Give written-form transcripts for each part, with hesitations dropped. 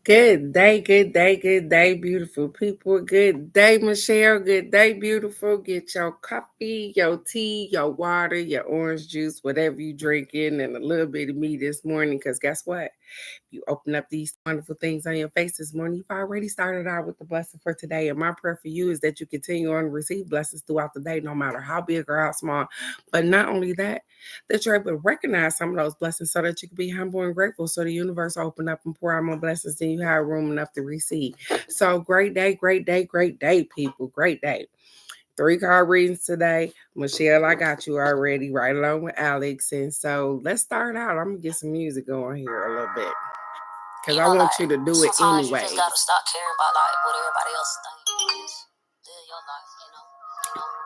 Good day, good day, good day, beautiful people. Good day, Michelle. Good day, beautiful. Get your coffee, your tea, your water, your orange juice, whatever you drinking, and a little bit of me this morning. Because guess what? You open up these wonderful things on your face this morning. You've already started out with the blessing for today. And my prayer for you is that you continue on to receive blessings throughout the day, no matter how big or how small. But not only that you're able to recognize some of those blessings so that you can be humble and grateful so the universe will open up and pour out more blessings than you have room enough to receive. So great day, great day, great day, people. Great day. 3 card readings today. Michelle, I got you already right along with Alex. And so let's start out. I'm going to get some music going here a little bit. Because I want you to do it anyway. You just got to stop caring about what everybody else thinks. Live your life,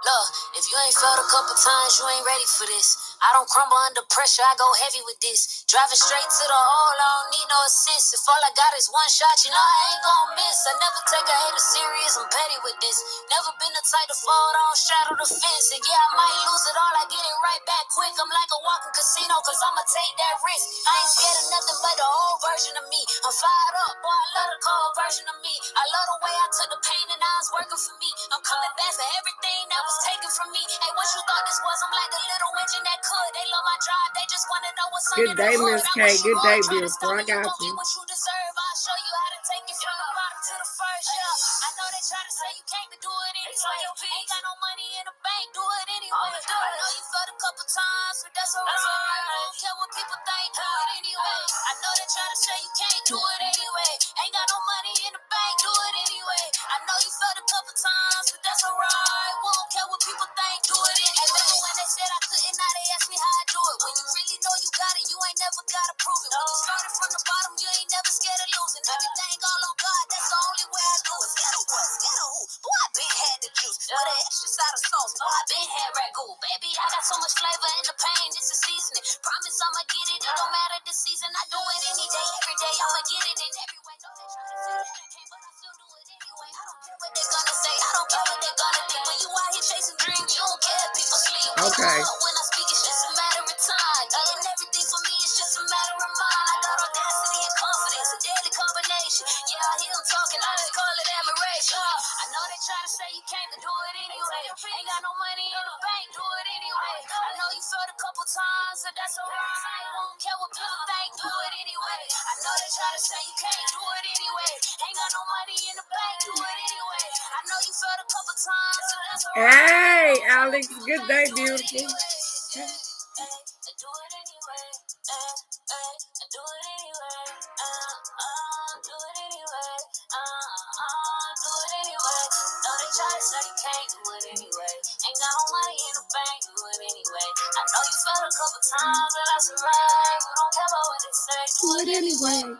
Look, if you ain't felt a couple times, you ain't ready for this. I don't crumble under pressure, I go heavy with this. Driving straight to the hole, I don't need no assist. If all I got is one shot, I ain't gon' miss. I never take a hater serious, I'm petty with this. Never been the type to fall, I don't straddle the fence. And yeah, I might lose it all, I get it right back quick. I'm like a walking casino, cause I'ma take that risk. I ain't scared of nothing but the old version of me. I'm fired up, boy, I love the cold version of me. I love the way I took the pain and now it's working for me. I'm coming back for everything that was taken from me. Hey, what you thought this was? I'm like the little witch in that could. They love my drive, they just wanna know what's under the hood. Good day, Miss K. Good day, beautiful. I got you. What you deserve, I'll show you how to take it from the bottom to the first. Yeah, I know they try to say you can't, but do it anyway. Ain't got no money in the bank, do it anyway. I know you felt a couple times, but that's alright. I don't care what people think, do it anyway. I know they try to say you can't, do it anyway. Ain't got no money in the bank, do it anyway. I know you felt a couple times, but that's alright. Won't care what people think, do it anyway. Remember when they said I couldn't, now they ask me how I do it. When you really know you got it, you ain't never gotta prove it. When you started from the bottom, you ain't never scared of losing. Everything all on God, that's the only way I do it. Scared of what? Scared of who? Boy, I been had the juice. With an extra side of sauce, boy, I been had ragu. Baby, I got so much flavor in the pain, this is seasoning. Promise I'ma get it, it don't matter the season. I do it any day, every day. I'ma get it in every way. Know they try to say that I can't, but I still do it anyway. I don't care what they gonna say, I don't care what they gonna think. When you out here chasing dreams, you don't care if people sleep. Okay. When I speak, it's just a matter of time. And everything for me is just a matter of mind. I got audacity and confidence, a deadly combination. Yeah, I hear them talking, I just call it admiration. I know they try to say you can't, but do it anyway. Ain't got no money in the bank, do it anyway. I know you felt a couple times, but that's alright. Won't care what people think, do it anyway. I know they try to say you can't, do it anyway. Ain't got no money in the bank, do it anyway. I know you felt a couple times, but that's alright. Hey, Alex, good day, beautiful. Do it anyway.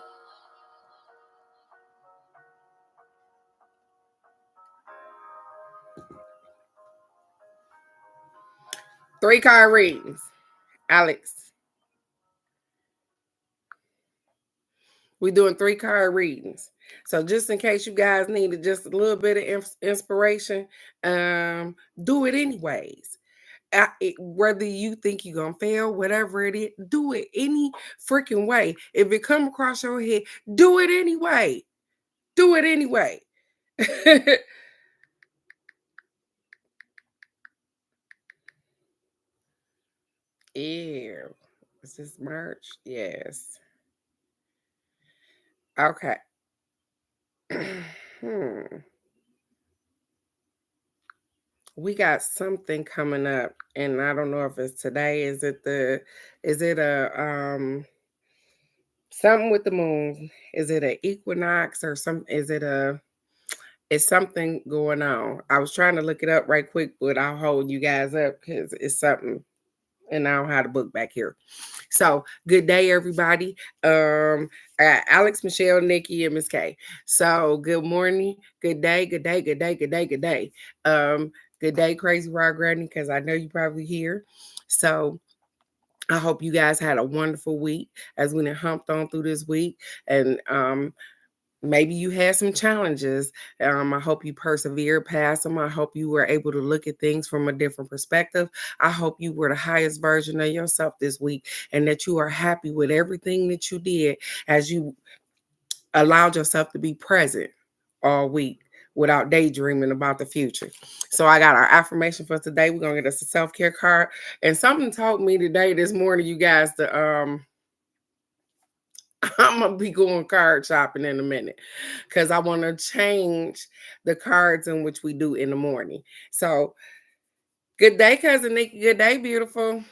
3 card readings. Alex. We're doing 3 card readings. So just in case you guys needed just a little bit of inspiration, do it anyways. Whether you think you're going to fail, whatever it is, do it any freaking way. If it come across your head, do it anyway. Do it anyway. Ew. Is this March? Yes. Okay. We got something coming up, and I don't know if it's today. Is it a something with the moon? Is it an equinox or some? It's something going on. I was trying to look it up right quick, but I'll hold you guys up because it's something, and I don't have the book back here. So good day, everybody. Alex, Michelle, Nikki, and Miss K. So good morning, good day, good day, good day, good day, good day. Good day, Crazy Rod Granny, because I know you probably here. So I hope you guys had a wonderful week as we humped on through this week. And maybe you had some challenges. I hope you persevered past them. I hope you were able to look at things from a different perspective. I hope you were the highest version of yourself this week and that you are happy with everything that you did as you allowed yourself to be present all week without daydreaming about the future. So I got our affirmation for today. We're gonna get us a self-care card. And something told me today, this morning, you guys, to I'm gonna be going card shopping in a minute because I want to change the cards in which we do in the morning. So good day, cousin Nikki. Good day, beautiful.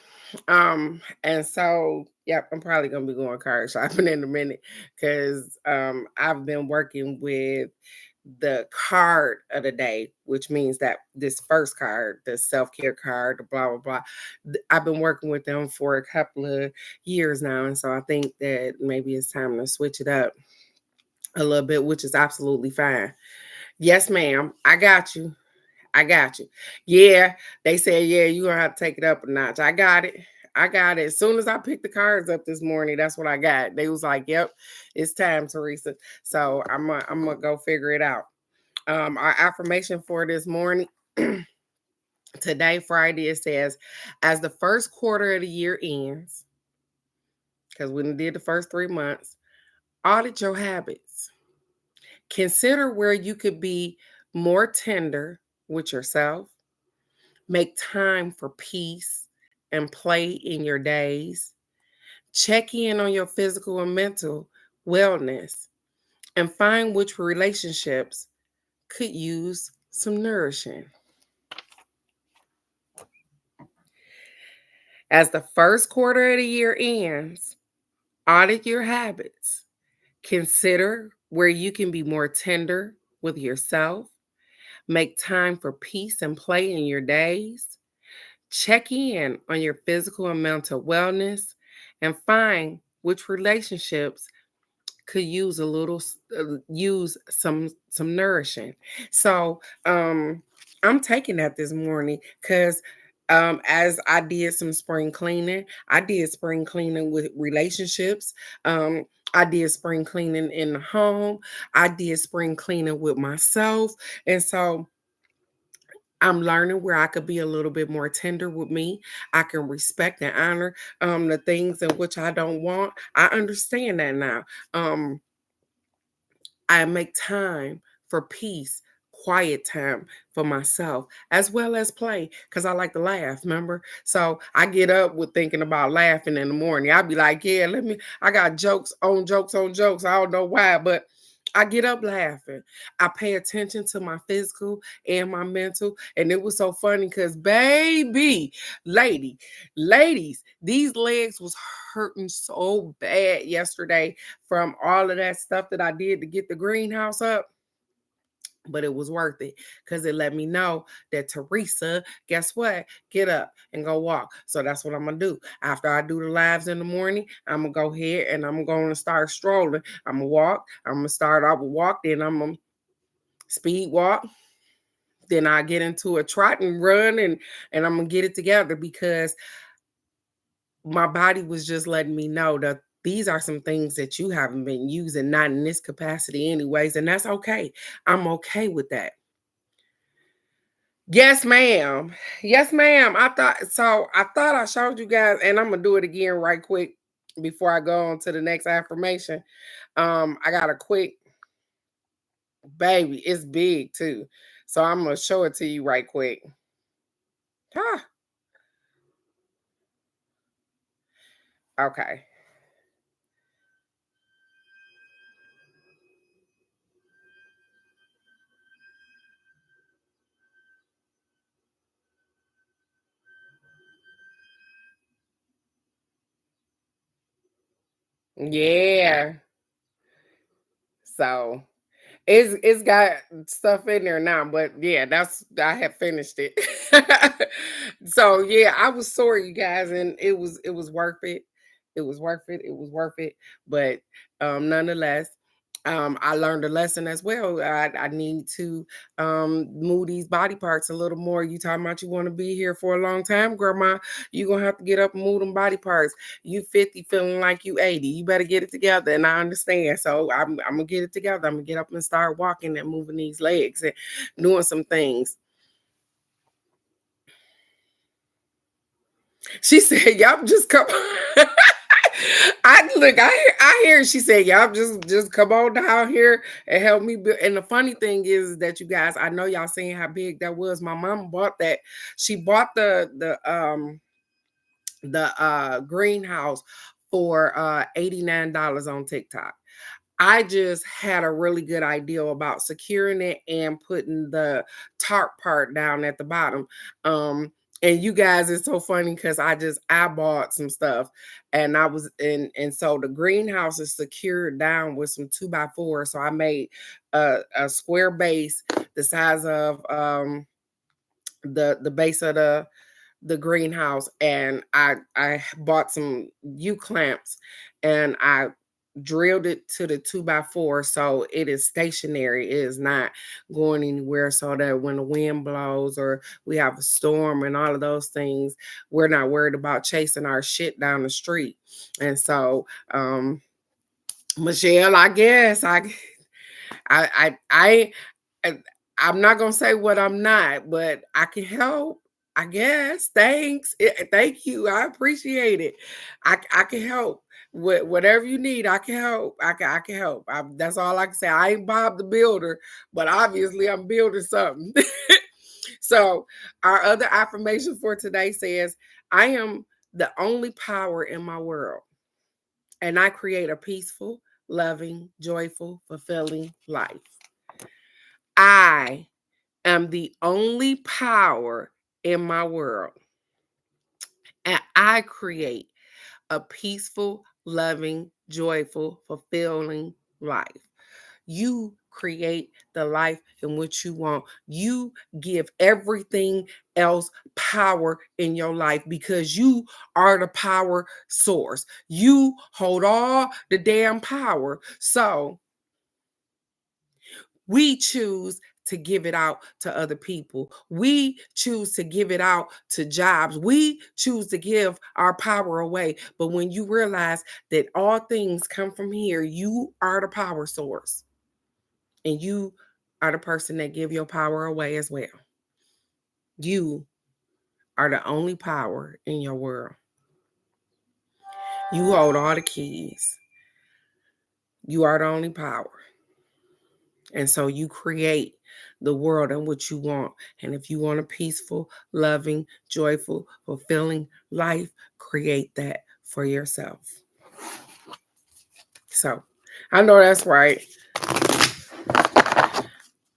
And so, yep, I'm probably gonna be going card shopping in a minute because I've been working with the card of the day, which means that this first card, the self-care card, the blah blah blah. I've been working with them for a couple of years now, and so I think that maybe it's time to switch it up a little bit, which is absolutely fine. Yes, ma'am. I got you. I got you. Yeah, they said, yeah, you're gonna have to take it up a notch. I got it. I got it. As soon as I picked the cards up this morning, that's what I got. They was like, yep, it's time, Teresa. So I'm gonna go figure it out. Our affirmation for this morning, today, Friday, it says, as the first quarter of the year ends, because we did the first 3 months, audit your habits. Consider where you could be more tender with yourself. Make time for peace and play in your days. Check in on your physical and mental wellness and find which relationships could use some nourishing. As the first quarter of the year ends, audit your habits. Consider where you can be more tender with yourself. Make time for peace and play in your days. Check in on your physical and mental wellness and find which relationships could use a little use some nourishing. So I'm taking that this morning because as I did some spring cleaning, I did spring cleaning with relationships. I did spring cleaning in the home. I did spring cleaning with myself. And so I'm learning where I could be a little bit more tender with me. I can respect and honor the things in which I don't want. I understand that now. I make time for peace, quiet time for myself, as well as play, because I like to laugh, remember? So I get up with thinking about laughing in the morning. I'll be like, yeah, I got jokes on jokes on jokes. I don't know why, but I get up laughing. I pay attention to my physical and my mental. And it was so funny because, baby, ladies, these legs was hurting so bad yesterday from all of that stuff that I did to get the greenhouse up. But it was worth it because it let me know that Teresa, guess what? Get up and go walk. So that's what I'm gonna do. After I do the lives in the morning, I'm gonna go ahead and I'm gonna start strolling. I'm gonna walk. I'm gonna start off with walk, then I'm gonna speed walk. Then I get into a trot and run and I'm gonna get it together because my body was just letting me know that these are some things that you haven't been using, not in this capacity, anyways, and that's okay. I'm okay with that. Yes, ma'am. Yes, ma'am. I thought I showed you guys, and I'm gonna do it again right quick before I go on to the next affirmation. I got a quick baby, it's big too. So I'm gonna show it to you right quick. Ah, okay. Yeah. So it's got stuff in there now, but yeah, that's I have finished it. So yeah, I was sore, you guys, and it was worth it. It was worth it. It was worth it. But nonetheless, I learned a lesson as well. I need to move these body parts a little more. You talking about you want to be here for a long time, grandma? You gonna have to get up and move them body parts. You 50 feeling like you 80. You better get it together. And I understand. So I'm gonna get it together. I'm gonna get up and start walking and moving these legs and doing some things. She said, "Y'all just come." I hear she said, y'all just come on down here and help me build. And the funny thing is that you guys, I know y'all seeing how big that was. My mom bought that. She bought the greenhouse for $89 on TikTok. I just had a really good idea about securing it and putting the tarp part down at the bottom. And you guys, it's so funny because I bought some stuff and I was in, and so the greenhouse is secured down with some 2x4. So I made a square base the size of the base of the greenhouse, and I bought some U clamps and I drilled it to the 2x4 so it is stationary. It is not going anywhere, so that when the wind blows or we have a storm and all of those things, we're not worried about chasing our shit down the street. And so Michelle, I guess I I I I'm not gonna say what I'm not, but I can help. I guess. Thanks. Thank you. I appreciate it. I can help. Whatever you need, I can help. I can help. That's all I can say. I ain't Bob the Builder, but obviously I'm building something. So our other affirmation for today says, I am the only power in my world, and I create a peaceful, loving, joyful, fulfilling life. I am the only power in my world, and I create a peaceful, loving, joyful, fulfilling life. You create the life in which you want. You give everything else power in your life because you are the power source. You hold all the damn power. So we choose to give it out to other people. We choose to give it out to jobs. We choose to give our power away. But when you realize that all things come from here, you are the power source. And you are the person that give your power away as well. You are the only power in your world. You hold all the keys. You are the only power. And so you create the world in which you want. And if you want a peaceful, loving, joyful, fulfilling life, create that for yourself. So I know that's right.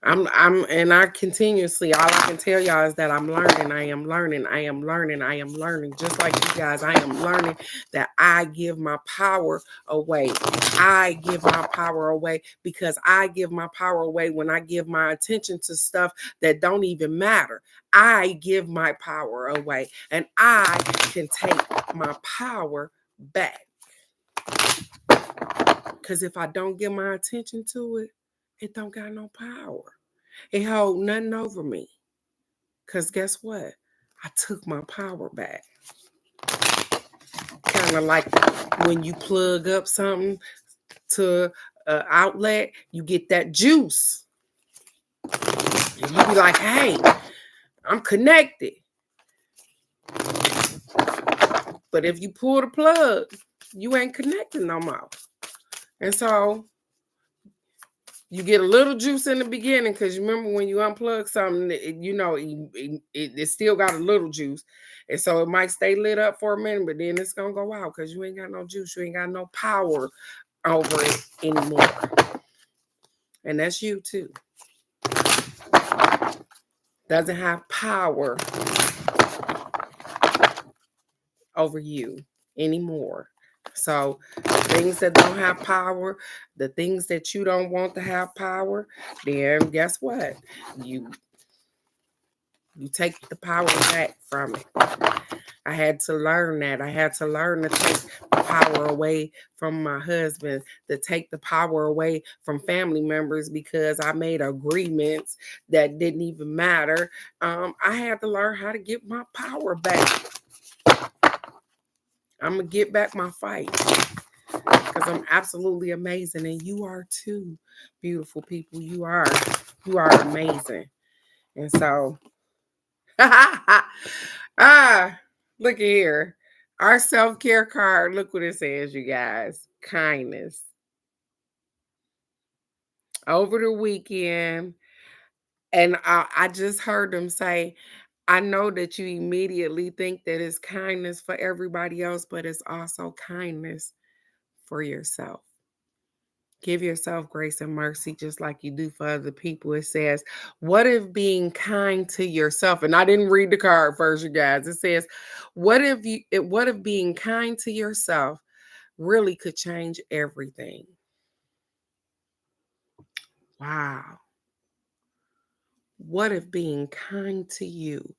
And I continuously, all I can tell y'all is that I'm learning. I am learning. I am learning. I am learning. Just like you guys, I am learning that I give my power away. I give my power away because I give my power away when I give my attention to stuff that don't even matter. I give my power away and I can take my power back. Because if I don't give my attention to it, it don't got no power. It hold nothing over me. Because guess what? I took my power back. Kind of like when you plug up something to an outlet, you get that juice. And you be like, hey, I'm connected. But if you pull the plug, you ain't connected no more. And so you get a little juice in the beginning because you remember when you unplug something, it still got a little juice. And so it might stay lit up for a minute, but then it's going to go out because you ain't got no juice. You ain't got no power over it anymore. And that's you too. Doesn't have power over you anymore. So things that don't have power, the things that you don't want to have power, then guess what? You take the power back from it. I had to learn that. I had to learn to take the power away from my husband, to take the power away from family members because I made agreements that didn't even matter. I had to learn how to get my power back. I'm going to get back my fight because I'm absolutely amazing. And you are too, beautiful people. You are amazing. And so, look here. Our self-care card, look what it says, you guys. Kindness. Over the weekend, and I just heard them say, I know that you immediately think that it's kindness for everybody else, but it's also kindness for yourself. Give yourself grace and mercy just like you do for other people. It says, what if being kind to yourself? And I didn't read the card first, you guys. It says, what if being kind to yourself really could change everything? Wow. What if being kind to you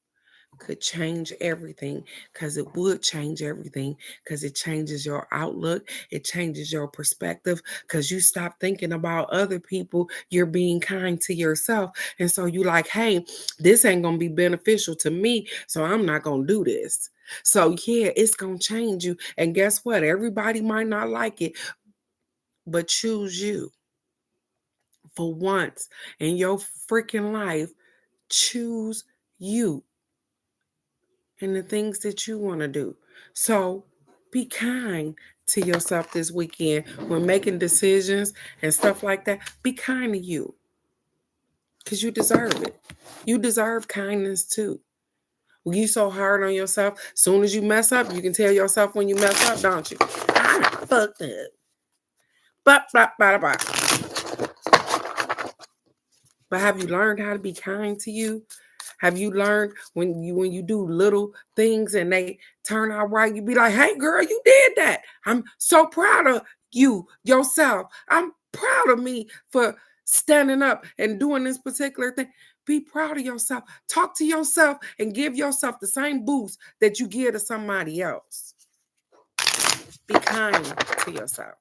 could change everything? Because it would change everything, because it changes your outlook, it changes your perspective, because you stop thinking about other people. You're being kind to yourself, and so you like, hey, this ain't gonna be beneficial to me, so I'm not gonna do this. So yeah, it's gonna change you, and guess what, everybody might not like it, but choose you. For once in your freaking life, choose you and the things that you want to do. So be kind to yourself this weekend when making decisions and stuff like that. Be kind to you, because you deserve it. You deserve kindness too. When you so hard on yourself, soon as you mess up, you can tell yourself when you mess up, don't you? I fucked up. But, but have you learned how to be kind to you? Have you learned when you do little things and they turn out right, you be like, hey girl, you did that. I'm so proud of you, yourself. I'm proud of me for standing up and doing this particular thing. Be proud of yourself. Talk to yourself and give yourself the same boost that you give to somebody else. Be kind to yourself.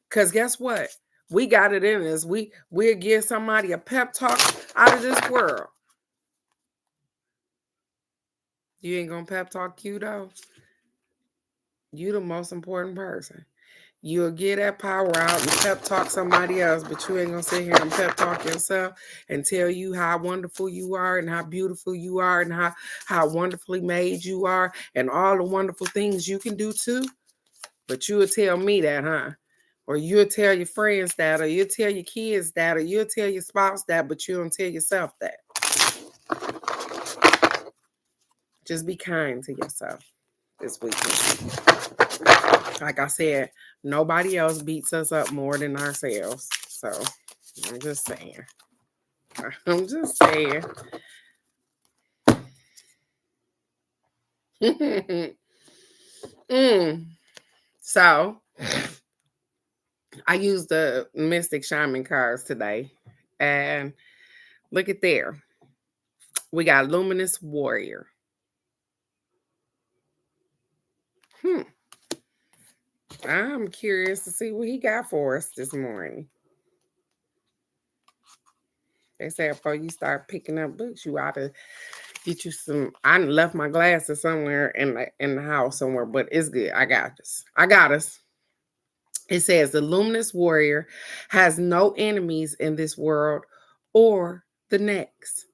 Because guess what? We got it in us. We'll give somebody a pep talk out of this world. You ain't gonna pep talk you though. You the most important person. You'll get that power out and pep talk somebody else, but you ain't gonna sit here and pep talk yourself and tell you how wonderful you are and how beautiful you are and how wonderfully made you are and all the wonderful things you can do too. But you will tell me that, huh? Or you'll tell your friends that, or you'll tell your kids that, or you'll tell your spouse that, but you don't tell yourself that. Just be kind to yourself this weekend. Like I said, nobody else beats us up more than ourselves. So I'm just saying. I'm just saying. So I used the Mystic Shaman cards today. And look at there. We got Luminous Warrior. I'm curious to see what he got for us this morning. They said before you start picking up books, you ought to get you some. I left my glasses somewhere in the house somewhere, but it's good. I got this. I got us. It says the luminous warrior has no enemies in this world or the next.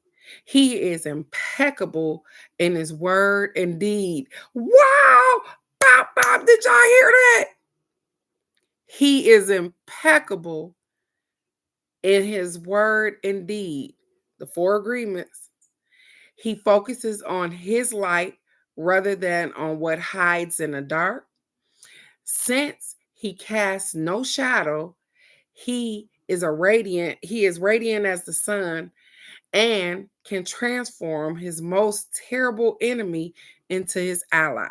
He is impeccable in his word and deed. Wow! Bop, bop. Did y'all hear that? He is impeccable in his word and deed. The four agreements. He focuses on his light rather than on what hides in the dark. Since he casts no shadow, he is radiant as the sun and can transform his most terrible enemy into his ally.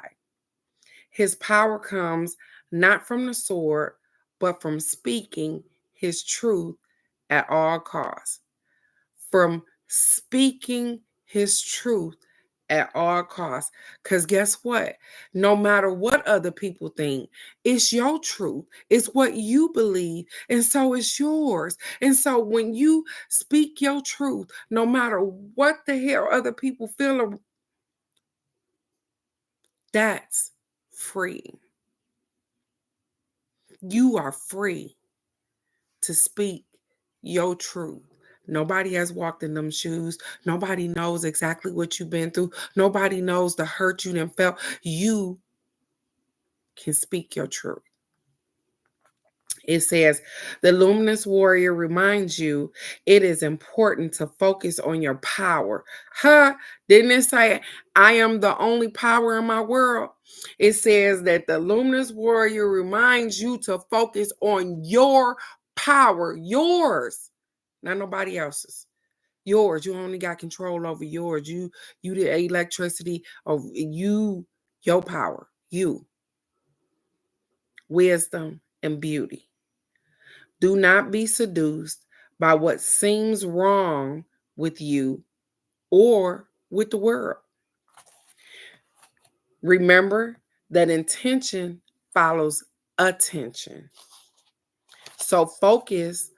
His power comes not from the sword, but from speaking his truth at all costs. From speaking his truth at all costs. Because guess what? No matter what other people think, it's your truth. It's what you believe. And so it's yours. And so when you speak your truth, no matter what the hell other people feel, that's free. You are free to speak your truth. Nobody has walked in them shoes. Nobody knows exactly what you've been through. Nobody knows the hurt you done felt. You can speak your truth. It says, the luminous warrior reminds you it is important to focus on your power. Huh? Didn't it say, I am the only power in my world? It says that the luminous warrior reminds you to focus on your power, yours, not nobody else's. Yours. You only got control over yours. You the electricity of you, your power, you, wisdom, and beauty. Do not be seduced by what seems wrong with you or with the world. Remember that intention follows attention. So focus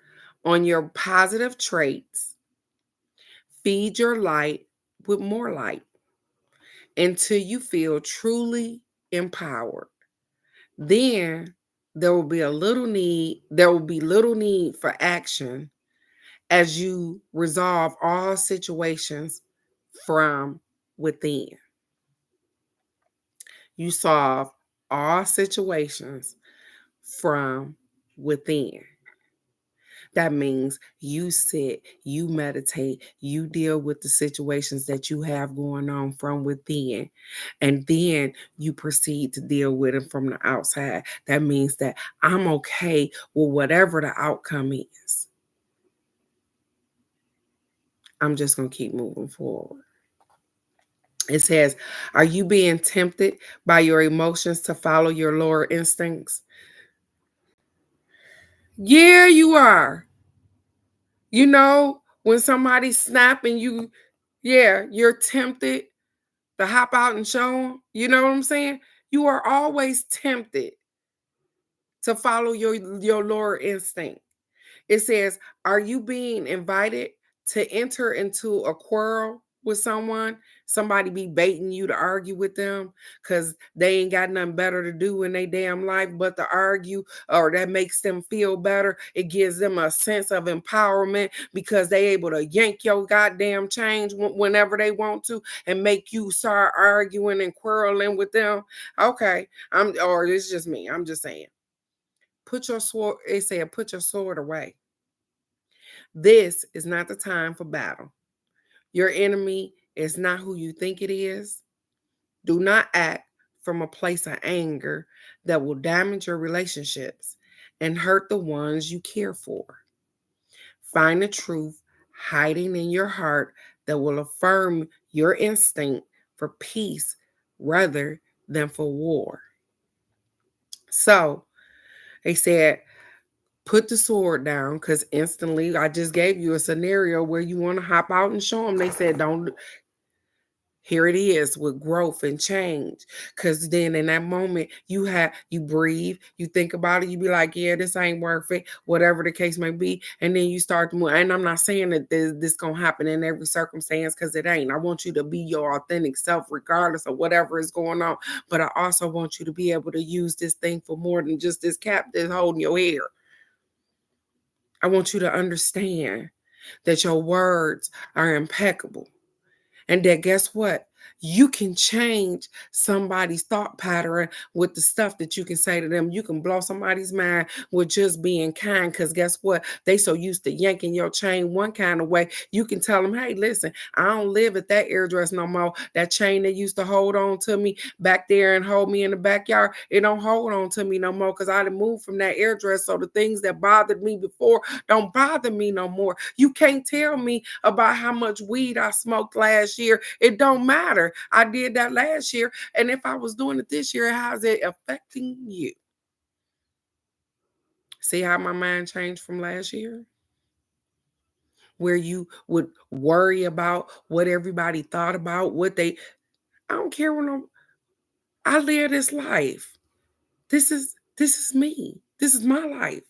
on your positive traits. Feed your light with more light until you feel truly empowered. Then there will be little need for action as you resolve all situations from within. You solve all situations from within. That means you sit, you meditate, you deal with the situations that you have going on from within, and then you proceed to deal with them from the outside. That means that I'm okay with whatever the outcome is. I'm just going to keep moving forward. It says, are you being tempted by your emotions to follow your lower instincts? Yeah, you are. You know, when somebody's snapping you, yeah, you're tempted to hop out and show them. You know what I'm saying? You are always tempted to follow your lower instinct. It says, are you being invited to enter into a quarrel with someone? Somebody be baiting you to argue with them because they ain't got nothing better to do in their damn life but to argue, or that makes them feel better. It gives them a sense of empowerment because they able to yank your goddamn change whenever they want to and make you start arguing and quarreling with them. Okay, or it's just me. I'm just saying. Put your sword, it said, put your sword away. This is not the time for battle. Your enemy is not who you think it is. Do not act from a place of anger that will damage your relationships and hurt the ones you care for. Find the truth hiding in your heart that will affirm your instinct for peace rather than for war. So they said, put the sword down, because instantly I just gave you a scenario where you want to hop out and show them. They said, don't. Here it is with growth and change. Because then in that moment, you breathe, you think about it, you be like, yeah, this ain't worth it, whatever the case may be. And then you start to move. And I'm not saying that this going to happen in every circumstance, because it ain't. I want you to be your authentic self, regardless of whatever is going on. But I also want you to be able to use this thing for more than just this cap that's holding your hair. I want you to understand that your words are impeccable. And that, guess what? You can change somebody's thought pattern with the stuff that you can say to them. You can blow somebody's mind with just being kind, because guess what? They so used to yanking your chain one kind of way. You can tell them, hey, listen, I don't live at that address no more. That chain that used to hold on to me back there and hold me in the backyard, it don't hold on to me no more, because I done moved from that address. So the things that bothered me before don't bother me no more. You can't tell me about how much weed I smoked last year. It don't matter. I did that last year. And if I was doing it this year, how's it affecting you? See how my mind changed from last year? Where you would worry about what everybody thought about, I don't care I live this life. This is me. This is my life.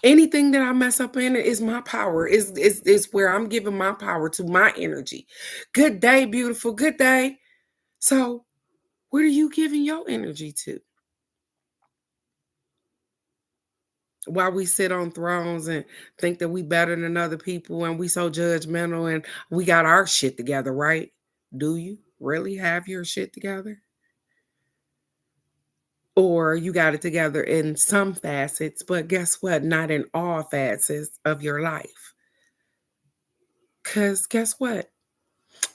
Anything that I mess up in it is my power. Is where I'm giving my power to, my energy. Good day, beautiful. Good day. So what are you giving your energy to? While we sit on thrones and think that we better than other people and we so judgmental and we got our shit together, right? Do you really have your shit together? or you got it together in some facets, but guess what? Not in all facets of your life. Because guess what?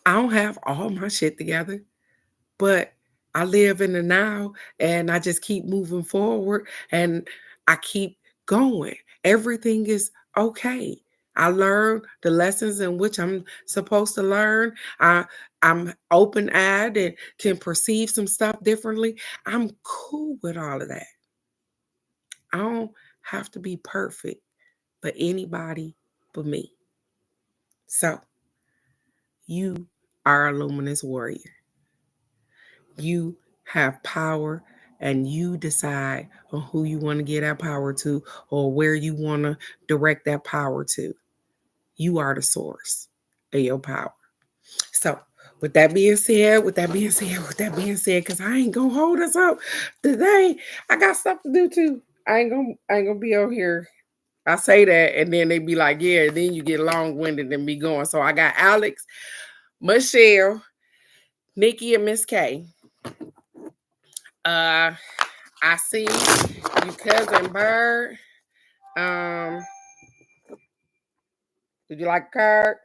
I don't have all my shit together, but I live in the now and I just keep moving forward and I keep going. Everything is okay. I learn the lessons in which I'm supposed to learn. I'm open-eyed and can perceive some stuff differently. I'm cool with all of that. I don't have to be perfect for anybody but me. So, you are a luminous warrior. You have power and you decide on who you want to get that power to or where you want to direct that power to. You are the source of your power. So, because I ain't gonna hold us up today. I got stuff to do too. I ain't gonna be on here. I say that and then they be like, yeah, then you get long-winded and be going. So I got Alex, Michelle, Nikki, and Miss K. I see you, cousin Bird. Um, did you like a card?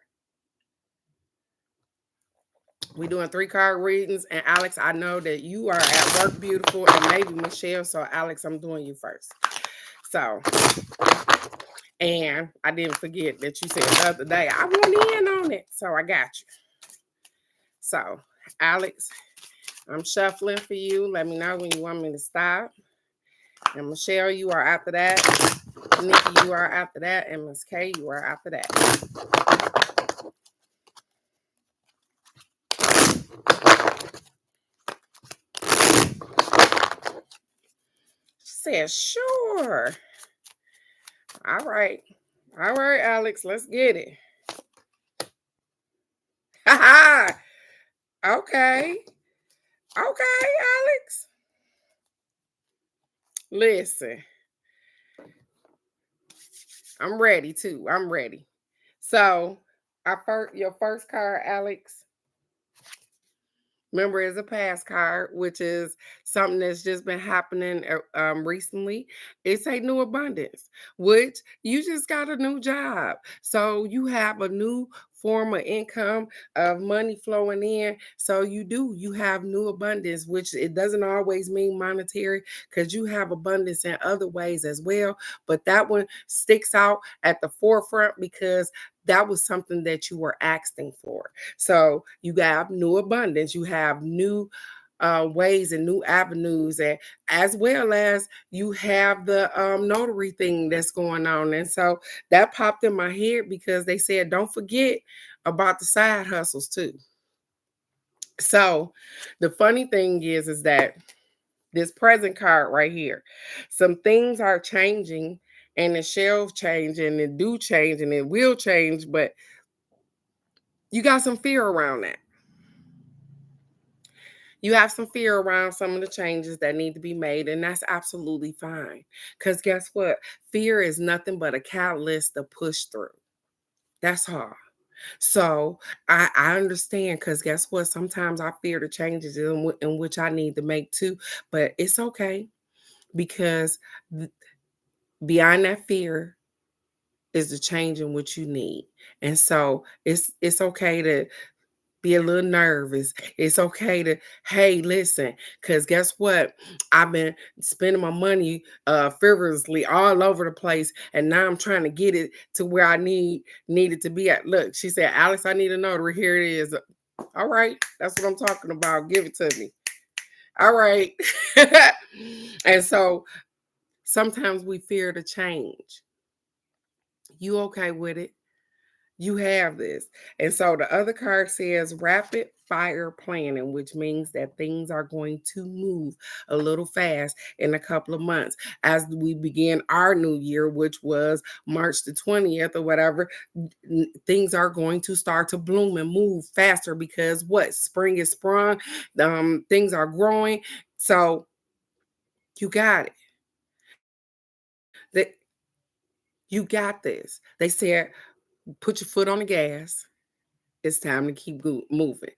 We doing 3 card readings, and Alex, I know that you are at work, beautiful, and maybe Michelle. So Alex, I'm doing you first. So, and I didn't forget that you said the other day I went in on it, so I got you. So, Alex, I'm shuffling for you. Let me know when you want me to stop. And Michelle, you are after that. Nikki, you are after that. And Miss K, you are after that. She said, sure. All right. All right, Alex, let's get it. Ha ha. Okay. Okay, Alex. Listen, I'm ready too. I'm ready. So, your first card, Alex, remember, is a past card, which is something that's just been happening recently. It's a new abundance, which you just got a new job. So you have a new form of income of money flowing in. So you have new abundance, which it doesn't always mean monetary because you have abundance in other ways as well. But that one sticks out at the forefront because that was something that you were asking for. So you have new abundance, you have new ways and new avenues, and as well as you have the notary thing that's going on. And so that popped in my head because they said, don't forget about the side hustles too. So the funny thing is that this present card right here, some things are changing and the shelf change and it do change and it will change, but you got some fear around that. You have some fear around some of the changes that need to be made, and that's absolutely fine. Because guess what? Fear is nothing but a catalyst to push through. That's all. So I understand because guess what? Sometimes I fear the changes in which I need to make too, but it's okay because beyond that fear is the change in what you need. And so it's okay to be a little nervous. It's okay to, hey, listen, because guess what? I've been spending my money frivolously all over the place, and now I'm trying to get it to where I need it to be at. Look, she said, Alex, I need a notary. Here it is. All right, that's what I'm talking about. Give it to me. All right. And so sometimes we fear to change. You okay with it? You have this. And so the other card says rapid fire planning, which means that things are going to move a little fast in a couple of months as we begin our new year, which was March the 20th or whatever. Things are going to start to bloom and move faster because what? Spring is sprung, things are growing. So you got it. That you got this. They said, put your foot on the gas. It's time to keep moving.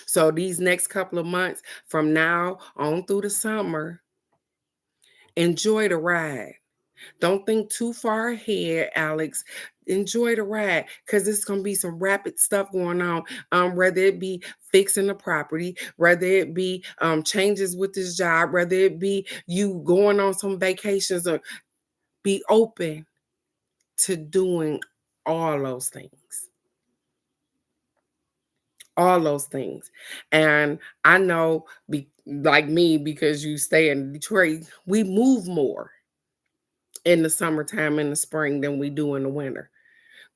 So these next couple of months from now on through the summer, Enjoy the ride. Don't think too far ahead, Alex. Enjoy the ride because there's gonna be some rapid stuff going on. Whether it be fixing the property, whether it be changes with this job, whether it be you going on some vacations, or be open to doing all those things. All those things. And I know, like me, because you stay in Detroit, we move more in the summertime and the spring than we do in the winter.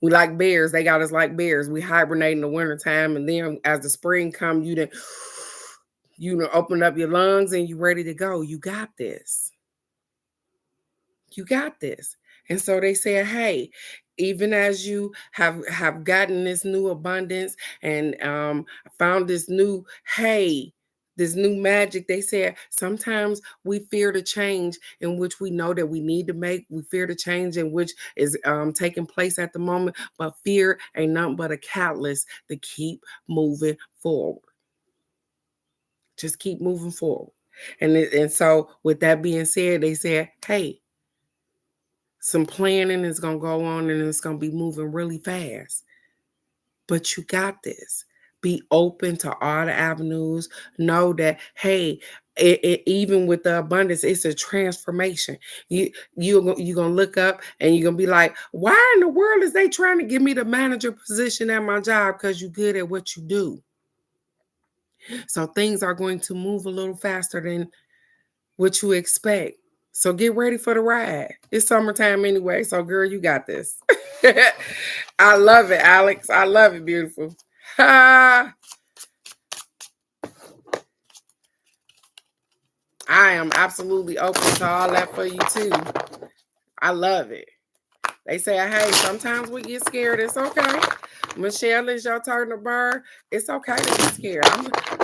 We like bears. They got us like bears. We hibernate in the wintertime, and then as the spring come, you open up your lungs and you ready to go. You got this. You got this. And so they said, hey, even as you have gotten this new abundance and found this new, hey, this new magic, they said sometimes we fear the change in which we know that we need to make. We fear the change in which is taking place at the moment, but fear ain't nothing but a catalyst to keep moving forward. Just keep moving forward. And so with that being said, they said, hey, some planning is going to go on and it's going to be moving really fast. But you got this. Be open to all the avenues. Know that, hey, even with the abundance, it's a transformation. You're going to look up and you're going to be like, why in the world is they trying to give me the manager position at my job? Because you're good at what you do. So things are going to move a little faster than what you expect. So get ready for the ride. It's summertime anyway. So girl, you got this. I love it, Alex. I love it, beautiful. I am absolutely open to all that for you too. I love it. They say, hey, sometimes we get scared. It's okay. Michelle, it's your turn to burn. It's okay to be scared.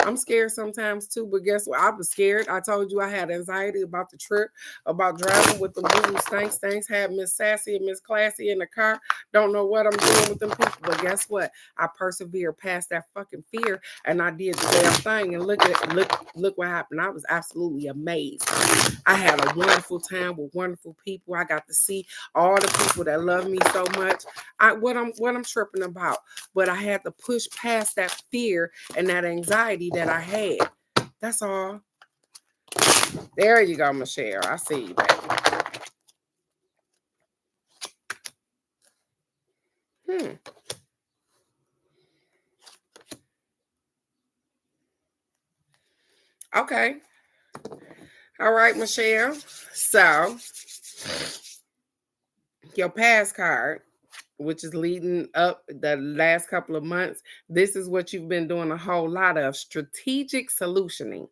I'm scared sometimes too, but guess what? I was scared. I told you I had anxiety about the trip, about driving with the moving stanks. Stanks had Miss Sassy and Miss Classy in the car. Don't know what I'm doing with them people, but guess what? I persevered past that fucking fear, and I did the damn thing. And look what happened. I was absolutely amazed. I had a wonderful time with wonderful people. I got to see all the people that love me so much. What I'm tripping about, but I had to push past that fear and that anxiety that I had. That's all. There you go, Michelle. I see you, baby. Okay. All right, Michelle. So your pass card, which is leading up the last couple of months, this is what you've been doing a whole lot of: strategic solutioning.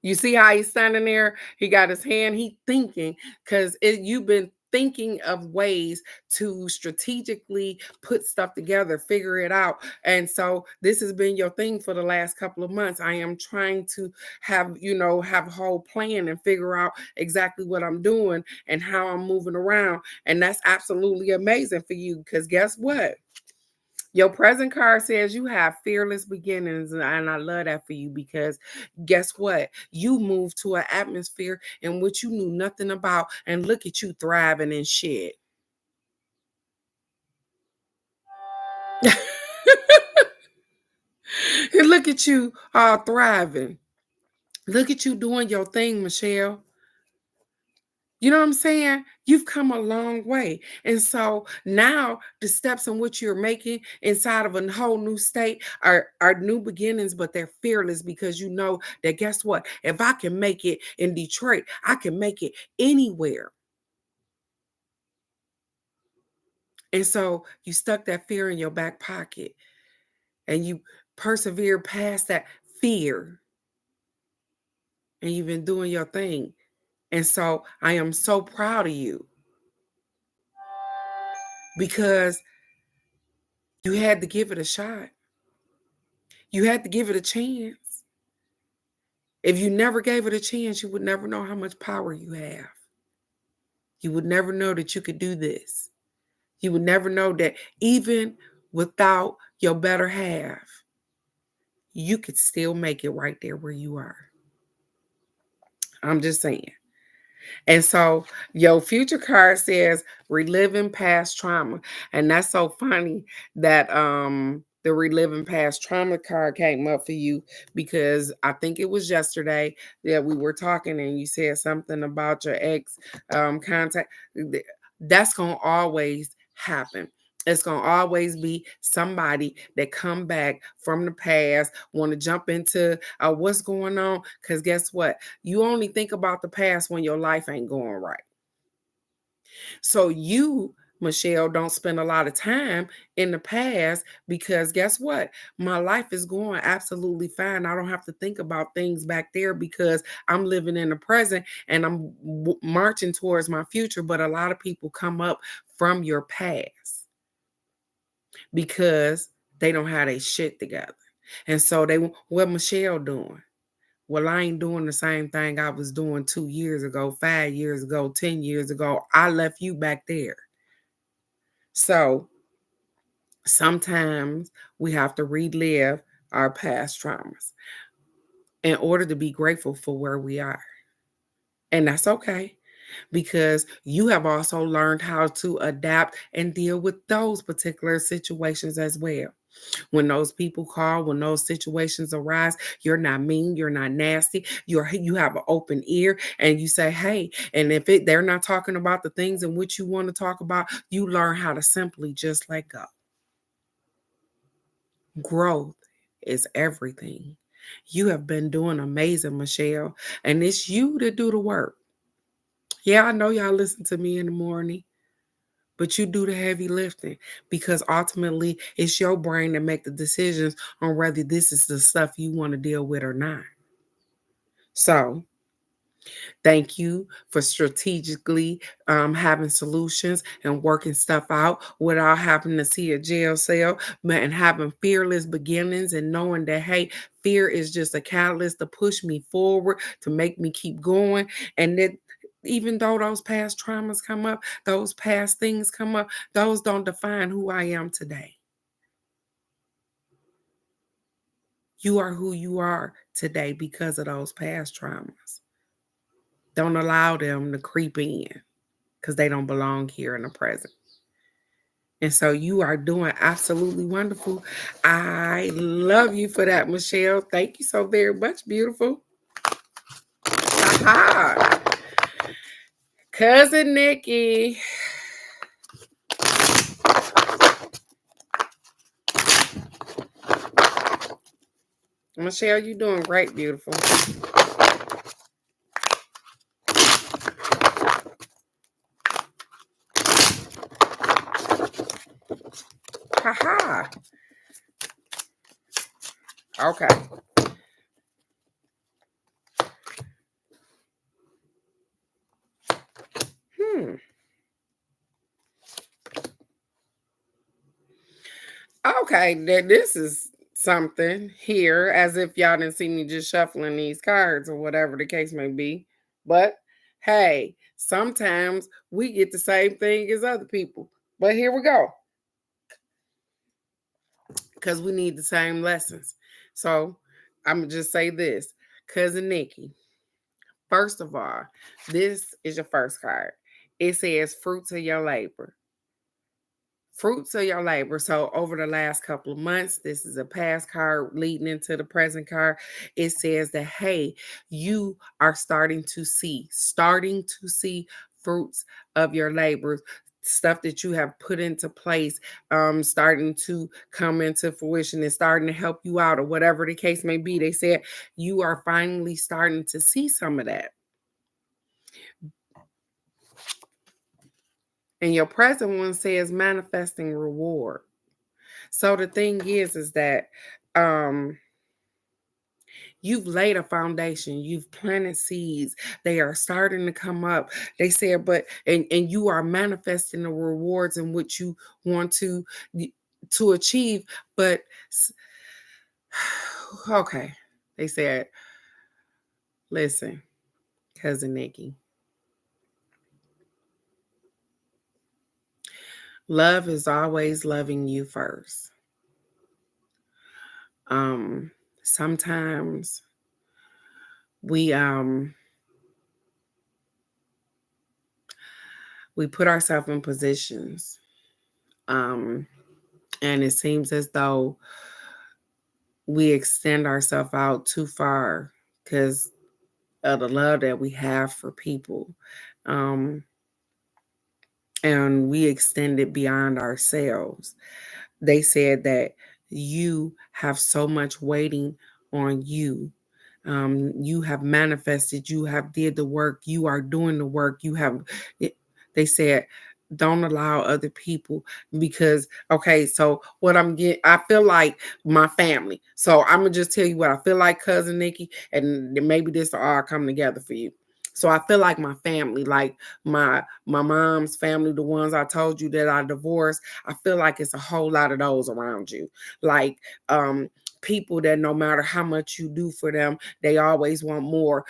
You see how he's standing there? He got his hand, he thinking, because you've been thinking of ways to strategically put stuff together, figure it out. And so this has been your thing for the last couple of months. I am trying to have a whole plan and figure out exactly what I'm doing and how I'm moving around. And that's absolutely amazing for you, because guess what? Your present card says you have fearless beginnings, and I love that for you, because guess what? You moved to an atmosphere in which you knew nothing about, and look at you thriving and shit. And look at you all thriving. Look at you doing your thing, Michelle. You know what I'm saying? You've come a long way. And so now the steps in which you're making inside of a whole new state are new beginnings, but they're fearless, because you know that, guess what? If I can make it in Detroit, I can make it anywhere. And so you stuck that fear in your back pocket and you persevere past that fear, and you've been doing your thing. And so I am so proud of you, because you had to give it a shot. You had to give it a chance. If you never gave it a chance, you would never know how much power you have. You would never know that you could do this. You would never know that even without your better half, you could still make it right there where you are. I'm just saying. And so your future card says reliving past trauma. And that's so funny that the reliving past trauma card came up for you because I think it was yesterday that we were talking and you said something about your ex contact. That's gonna always happen. It's gonna always be somebody that come back from the past, want to jump into what's going on. Because guess what? You only think about the past when your life ain't going right. So you, Michelle, don't spend a lot of time in the past because guess what? My life is going absolutely fine. I don't have to think about things back there because I'm living in the present and I'm marching towards my future. But a lot of people come up from your past because they don't have their shit together. And so what Michelle doing? Well, I ain't doing the same thing I was doing 2 years ago, 5 years ago, 10 years ago. I left you back there. So sometimes we have to relive our past traumas in order to be grateful for where we are. And that's okay because you have also learned how to adapt and deal with those particular situations as well. When those people call, when those situations arise, you're not mean, you're not nasty. You have an open ear and you say, "Hey," and if they're not talking about the things in which you want to talk about, you learn how to simply just let go. Growth is everything. You have been doing amazing, Michelle, and it's you to do the work. Yeah, I know y'all listen to me in the morning, but you do the heavy lifting because ultimately it's your brain that make the decisions on whether this is the stuff you want to deal with or not. So thank you for strategically having solutions and working stuff out without having to see a jail cell and having fearless beginnings and knowing that, hey, fear is just a catalyst to push me forward, to make me keep going. And that even though those past traumas come up, those past things come up, those don't define who I am today. You are who you are today because of those past traumas. Don't allow them to creep in because they don't belong here in the present. And so you are doing absolutely wonderful. I love you for that, Michelle. Thank you so very much, beautiful. Aha. Cousin Nikki. Michelle, you doing great, beautiful. Haha. Okay. Hmm. Okay, this is something here, as if y'all didn't see me just shuffling these cards or whatever the case may be. But hey, sometimes we get the same thing as other people. But here we go, because we need the same lessons. So I'm gonna just say this, cousin Nikki. First of all, this is your first card. It says fruits of your labor. Fruits of your labor. So over the last couple of months, this is a past card leading into the present card. It says that, hey, you are starting to see fruits of your labor, stuff that you have put into place, starting to come into fruition and starting to help you out or whatever the case may be. They said you are finally starting to see some of that. And your present one says manifesting reward. So the thing is that um you've laid a foundation, you've planted seeds, they are starting to come up. They said, but and you are manifesting the rewards in which you want to achieve. But okay, they said, listen, cousin Nikki, love is always loving you first. Um, sometimes we We put ourselves in positions. And it seems as though we extend ourselves out too far because of the love that we have for people. Um, and we extend it beyond ourselves. They said that you have so much waiting on you. You have manifested, you have did the work, you are doing the work, you have they said don't allow other people because okay, so what I'm getting, I feel like my family. So I'm gonna just tell you what I feel like, cousin Nikki, and maybe this will all come together for you. So I feel like my family, like my mom's family, the ones I told you that I divorced, I feel like it's a whole lot of those around you. Like people that no matter how much you do for them, they always want more.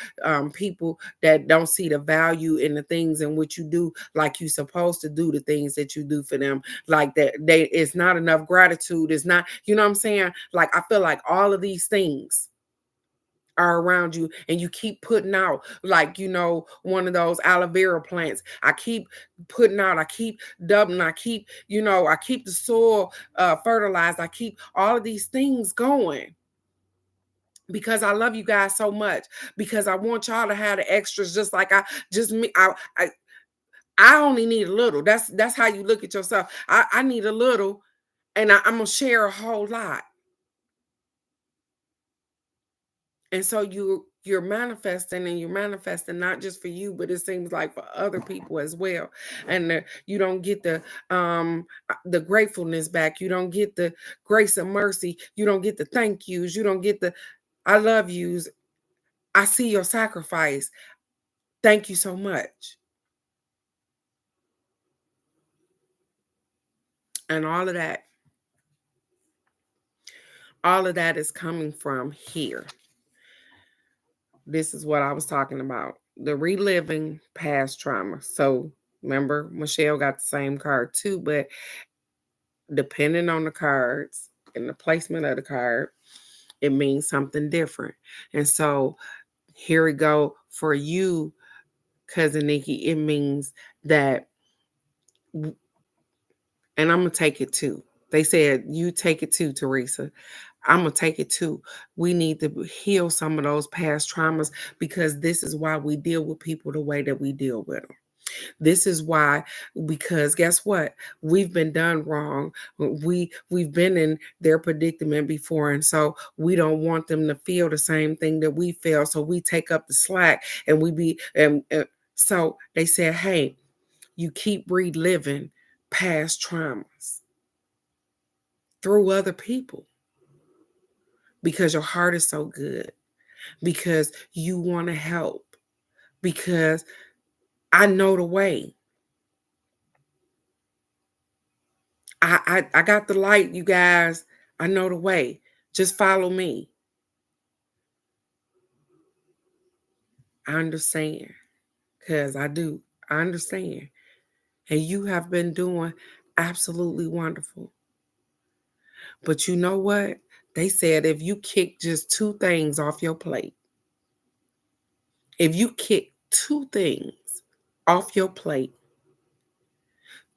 People that don't see the value in the things in which you do, like you supposed to do the things that you do for them. Like that, it's not enough gratitude. It's not, you know what I'm saying? Like I feel like all of these things are around you and you keep putting out like one of those aloe vera plants. I keep putting out, I keep dubbing, I keep I keep the soil fertilized, I keep all of these things going because I love you guys so much, because I want y'all to have the extras just like I just me I only need a little. That's how you look at yourself. I need a little and I'm gonna share a whole lot. And so you're manifesting, and you're manifesting not just for you, but it seems like for other people as well. And you don't get the gratefulness back. You don't get the grace and mercy. You don't get the thank yous. You don't get the I love yous. I see your sacrifice. Thank you so much. And all of that is coming from here. This is what I was talking about. The reliving past trauma. So remember, Michelle got the same card too, but depending on the cards and the placement of the card, it means something different. And so here we go for you, cousin Nikki. It means that, and I'm gonna take it too. They said you take it too, Teresa. I'm gonna take it too. We need to heal some of those past traumas because this is why we deal with people the way that we deal with them. This is why, because guess what? We've been done wrong. We've been in their predicament before, and so we don't want them to feel the same thing that we feel. So we take up the slack, and we be and so they said, hey, you keep reliving past traumas through other people because your heart is so good, because you want to help, because I know the way. I got the light, you guys. I know the way. Just follow me. I understand. Because I do. I understand. And you have been doing absolutely wonderful. But you know what? They said if you kick just two things off your plate, if you kick two things off your plate,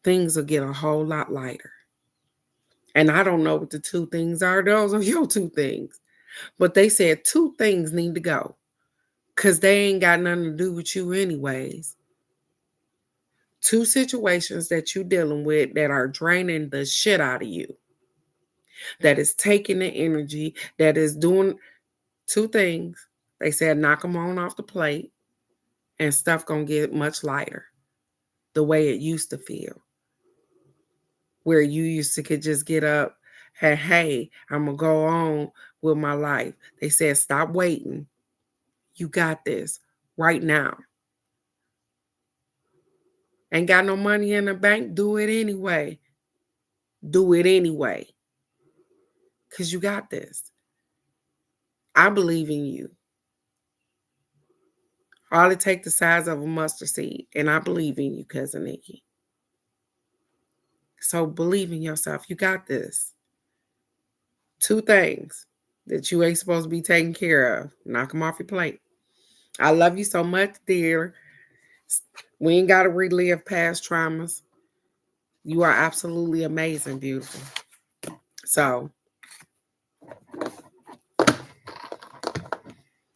things will get a whole lot lighter. And I don't know what the two things are. Those are your two things. But they said two things need to go because they ain't got nothing to do with you, anyways. Two situations that you're dealing with that are draining the shit out of you, that is taking the energy, that is doing two things. They said knock them on off the plate and stuff gonna get much lighter the way it used to feel, where you used to could just get up and hey, I'm gonna go on with my life. They said stop waiting. You got this right now. Ain't got no money in the bank? Do it anyway. Do it anyway. Because you got this. I believe in you. All it takes the size of a mustard seed. And I believe in you, cousin Nikki. So believe in yourself. You got this. Two things that you ain't supposed to be taking care of. Knock them off your plate. I love you so much, dear. We ain't got to relive past traumas. You are absolutely amazing, beautiful. So,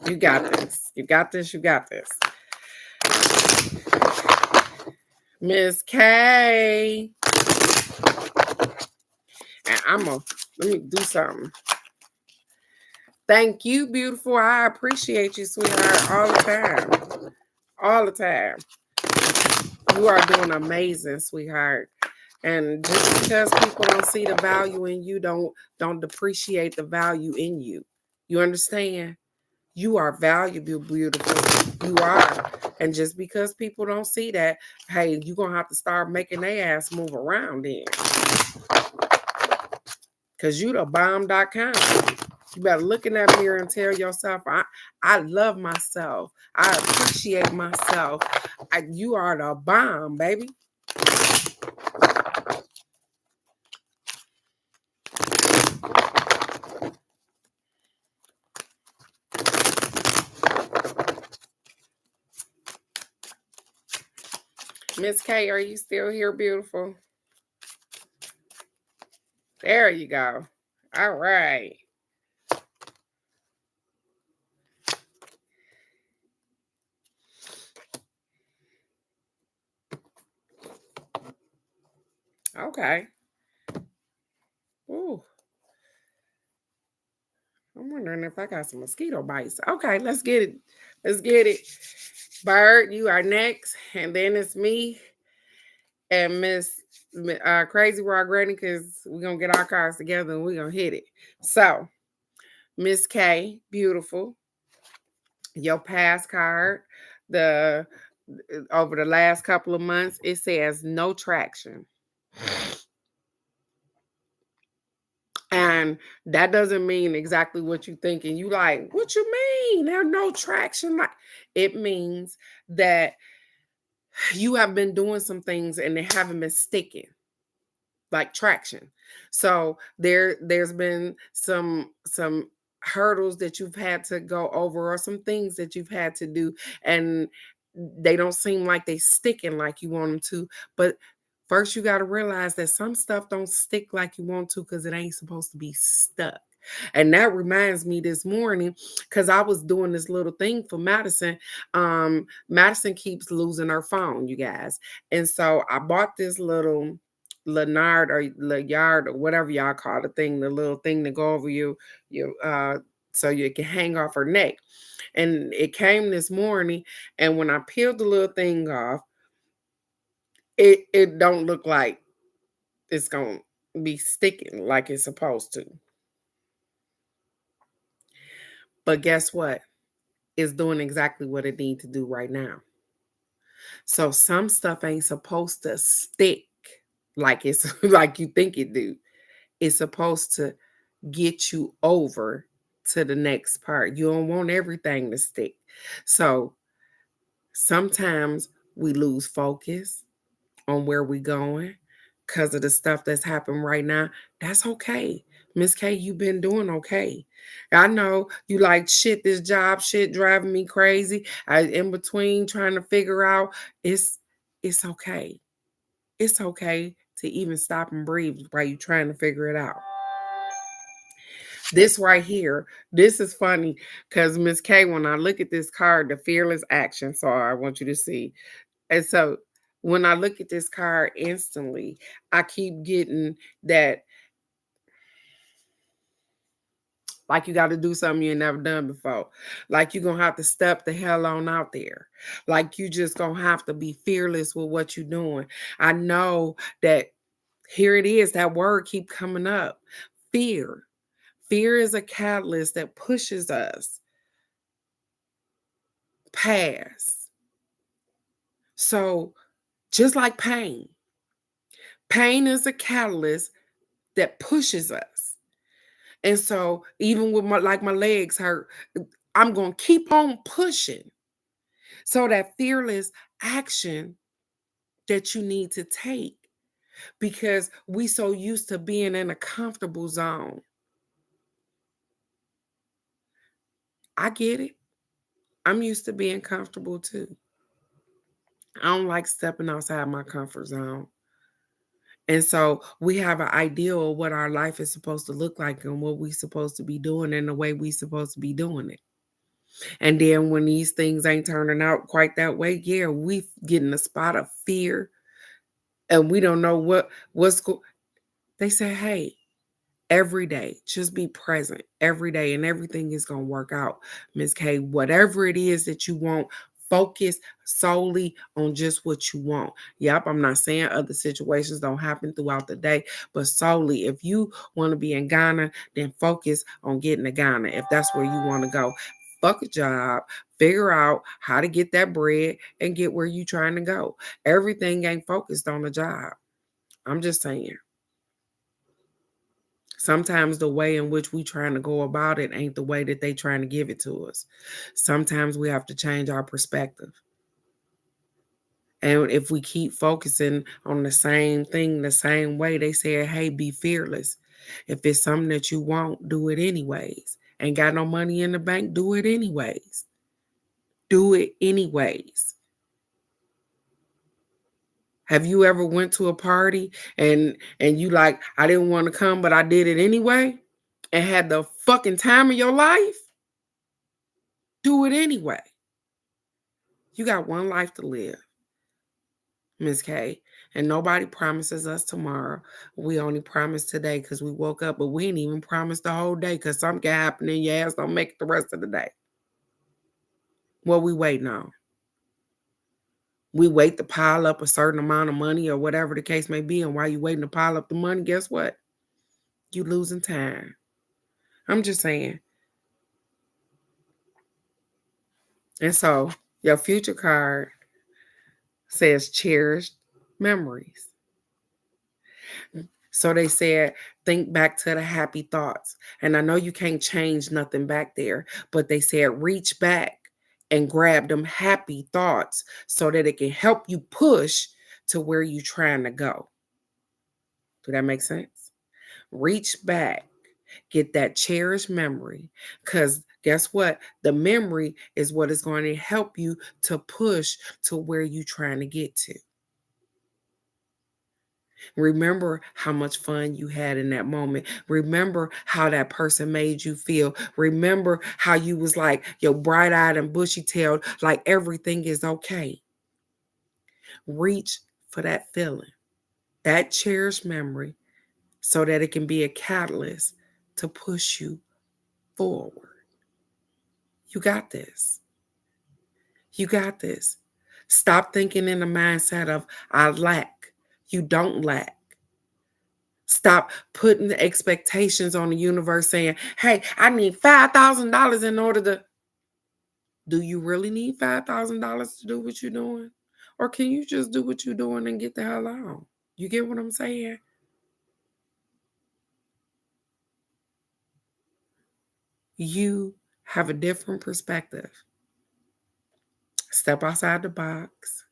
you got this. You got this. You got this. Miss K. And let me do something. Thank you, beautiful. I appreciate you, sweetheart, all the time. All the time. You are doing amazing, sweetheart. And just because people don't see the value in you, don't depreciate the value in you. You understand? You are valuable, beautiful. You are. And just because people don't see that, hey, you're going to have to start making their ass move around then. Because you the bomb.com. You better look in that mirror and tell yourself, I love myself. I appreciate myself. You are the bomb, baby. Miss K, are you still here, beautiful? There you go. All right. Okay. Ooh. I'm wondering if I got some mosquito bites. Okay, let's get it. Let's get it. Bird, you are next. And then it's me and Miss Crazy Rock Granny, because we're going to get our cards together and we're going to hit it. So, Miss K, beautiful. Your past card, the over the last couple of months, it says no traction. And that doesn't mean exactly what you think. And you like, what you mean? There's no traction. Like, it means that you have been doing some things and they haven't been sticking, like traction. So there's been some hurdles that you've had to go over, or some things that you've had to do, and they don't seem like they sticking like you want them to. But first, you got to realize that some stuff don't stick like you want to because it ain't supposed to be stuck. And that reminds me this morning, because I was doing this little thing for Madison. Madison keeps losing her phone, you guys. And so I bought this little Lenard or Yard or whatever y'all call the thing, the little thing to go over you so you can hang off her neck. And it came this morning, and when I peeled the little thing off, it don't look like it's gonna be sticking like it's supposed to. But guess what? It's doing exactly what it needs to do right now. So some stuff ain't supposed to stick like it's like you think it do. It's supposed to get you over to the next part. You don't want everything to stick. So sometimes we lose focus on where we're going because of the stuff that's happened right now. That's okay. Miss K, you've been doing okay. I know you like shit, this job shit driving me crazy. I in between trying to figure out it's okay. It's okay to even stop and breathe while you're trying to figure it out. This right here, this is funny because Miss K, when I look at this card, the fearless action, so I want you to see. And so when I look at this card instantly, I keep getting that, like you got to do something you ain't never done before. Like you're going to have to step the hell on out there. Like you just going to have to be fearless with what you're doing. I know that here it is, that word keep coming up. Fear. Fear is a catalyst that pushes us past. So just like pain is a catalyst that pushes us. And so even with my legs hurt, I'm going to keep on pushing. So that fearless action that you need to take, because we so used to being in a comfortable zone. I get it. I'm used to being comfortable too. I don't like stepping outside my comfort zone. And so we have an ideal of what our life is supposed to look like and what we're supposed to be doing and the way we're supposed to be doing it. And then when these things ain't turning out quite that way, yeah, we get in a spot of fear and we don't know they say, hey, every day, just be present every day and everything is going to work out. Miss K, whatever it is that you want, focus solely on just what you want. Yep, I'm not saying other situations don't happen throughout the day, but solely if you want to be in Ghana, then focus on getting to Ghana if that's where you want to go. Fuck a job, figure out how to get that bread and get where you trying to go. Everything ain't focused on the job. I'm just saying. Sometimes the way in which we trying to go about it ain't the way that they trying to give it to us. Sometimes we have to change our perspective. And if we keep focusing on the same thing the same way, they say, hey, be fearless. If it's something that you want, do it anyways. Ain't got no money in the bank, do it anyways. Do it anyways. Have you ever went to a party and you like, I didn't want to come, but I did it anyway? And had the fucking time of your life? Do it anyway. You got one life to live, Miss K. And nobody promises us tomorrow. We only promise today because we woke up, but we ain't even promised the whole day because something can happen and your ass don't make it the rest of the day. What we waiting on? We wait to pile up a certain amount of money or whatever the case may be. And while you waiting to pile up the money, guess what? You losing time. I'm just saying. And so your future card says cherished memories. So they said, think back to the happy thoughts. And I know you can't change nothing back there, but they said, reach back and grab them happy thoughts so that it can help you push to where you're trying to go. Do that make sense? Reach back, get that cherished memory, because guess what? The memory is what is going to help you to push to where you're trying to get to. Remember how much fun you had in that moment. Remember how that person made you feel. Remember how you was like, yo, bright-eyed and bushy-tailed, like everything is okay. Reach for that feeling, that cherished memory, so that it can be a catalyst to push you forward. You got this. You got this. Stop thinking in the mindset of, I lack. You don't lack. Stop putting the expectations on the universe saying, hey, I need $5,000 in order to. Do you really need $5,000 to do what you're doing? Or can you just do what you're doing and get the hell on? You get what I'm saying? You have a different perspective. Step outside the box.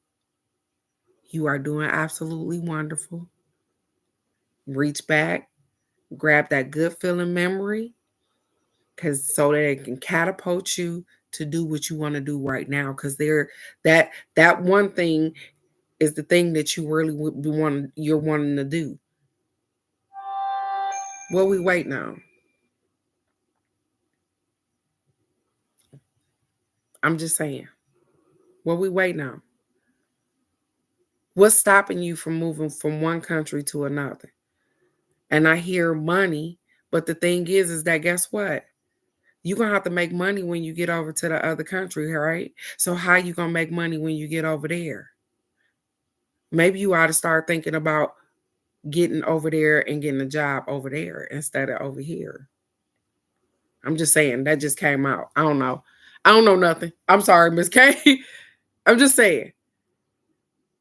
You are doing absolutely wonderful. Reach back, grab that good feeling memory, because so that it can catapult you to do what you want to do right now. Because that one thing is the thing that you really would be you're wanting to do. What we waiting on? I'm just saying. What we waiting on? What's stopping you from moving from one country to another? And I hear money, but the thing is that guess what? You're going to have to make money when you get over to the other country, right? So how you going to make money when you get over there? Maybe you ought to start thinking about getting over there and getting a job over there instead of over here. I'm just saying, that just came out. I don't know. I don't know nothing. I'm sorry, Miss K. I'm just saying.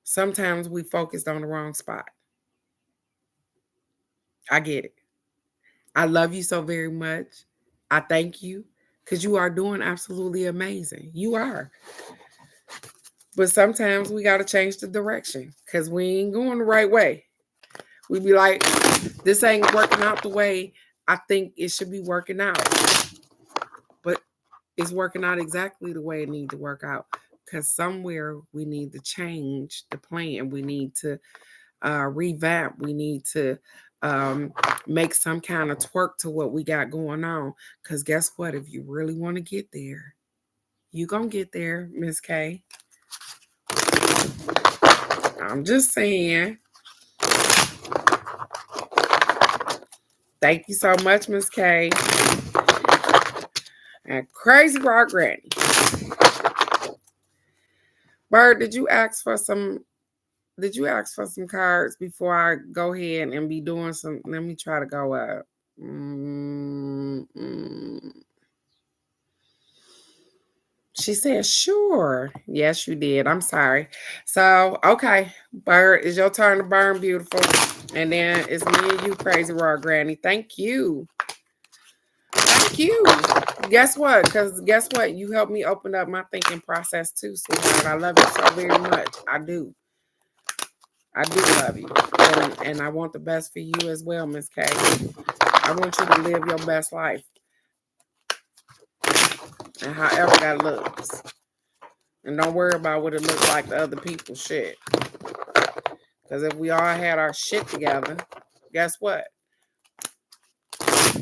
Sometimes we focused on the wrong spot. I get it. I love you so very much. I thank you because you are doing absolutely amazing. You are. But sometimes we got to change the direction because we ain't going the right way. We be like, this ain't working out the way I think it should be working out. But it's working out exactly the way it needs to work out because somewhere we need to change the plan. We need to revamp. We need to make some kind of twerk to what we got going on. Because guess what? If you really want to get there, you gonna get there, Miss K. I'm just saying. Thank you so much, Miss K. And Crazy Rock Granny. Bird, did you ask for some? Did you ask for some cards before I go ahead and be doing some? Let me try to go up. She said, sure. Yes, you did. I'm sorry. So, okay. Bird, it's your turn to burn beautiful. And then it's me and you, Crazy Raw Granny. Thank you. Thank you. Guess what? Because guess what? You helped me open up my thinking process too, sweetheart. I love you so very much. I do. I do love you. And I want the best for you as well, Miss K. I want you to live your best life. And however that looks. And don't worry about what it looks like to other people. Shit. Because if we all had our shit together, guess what?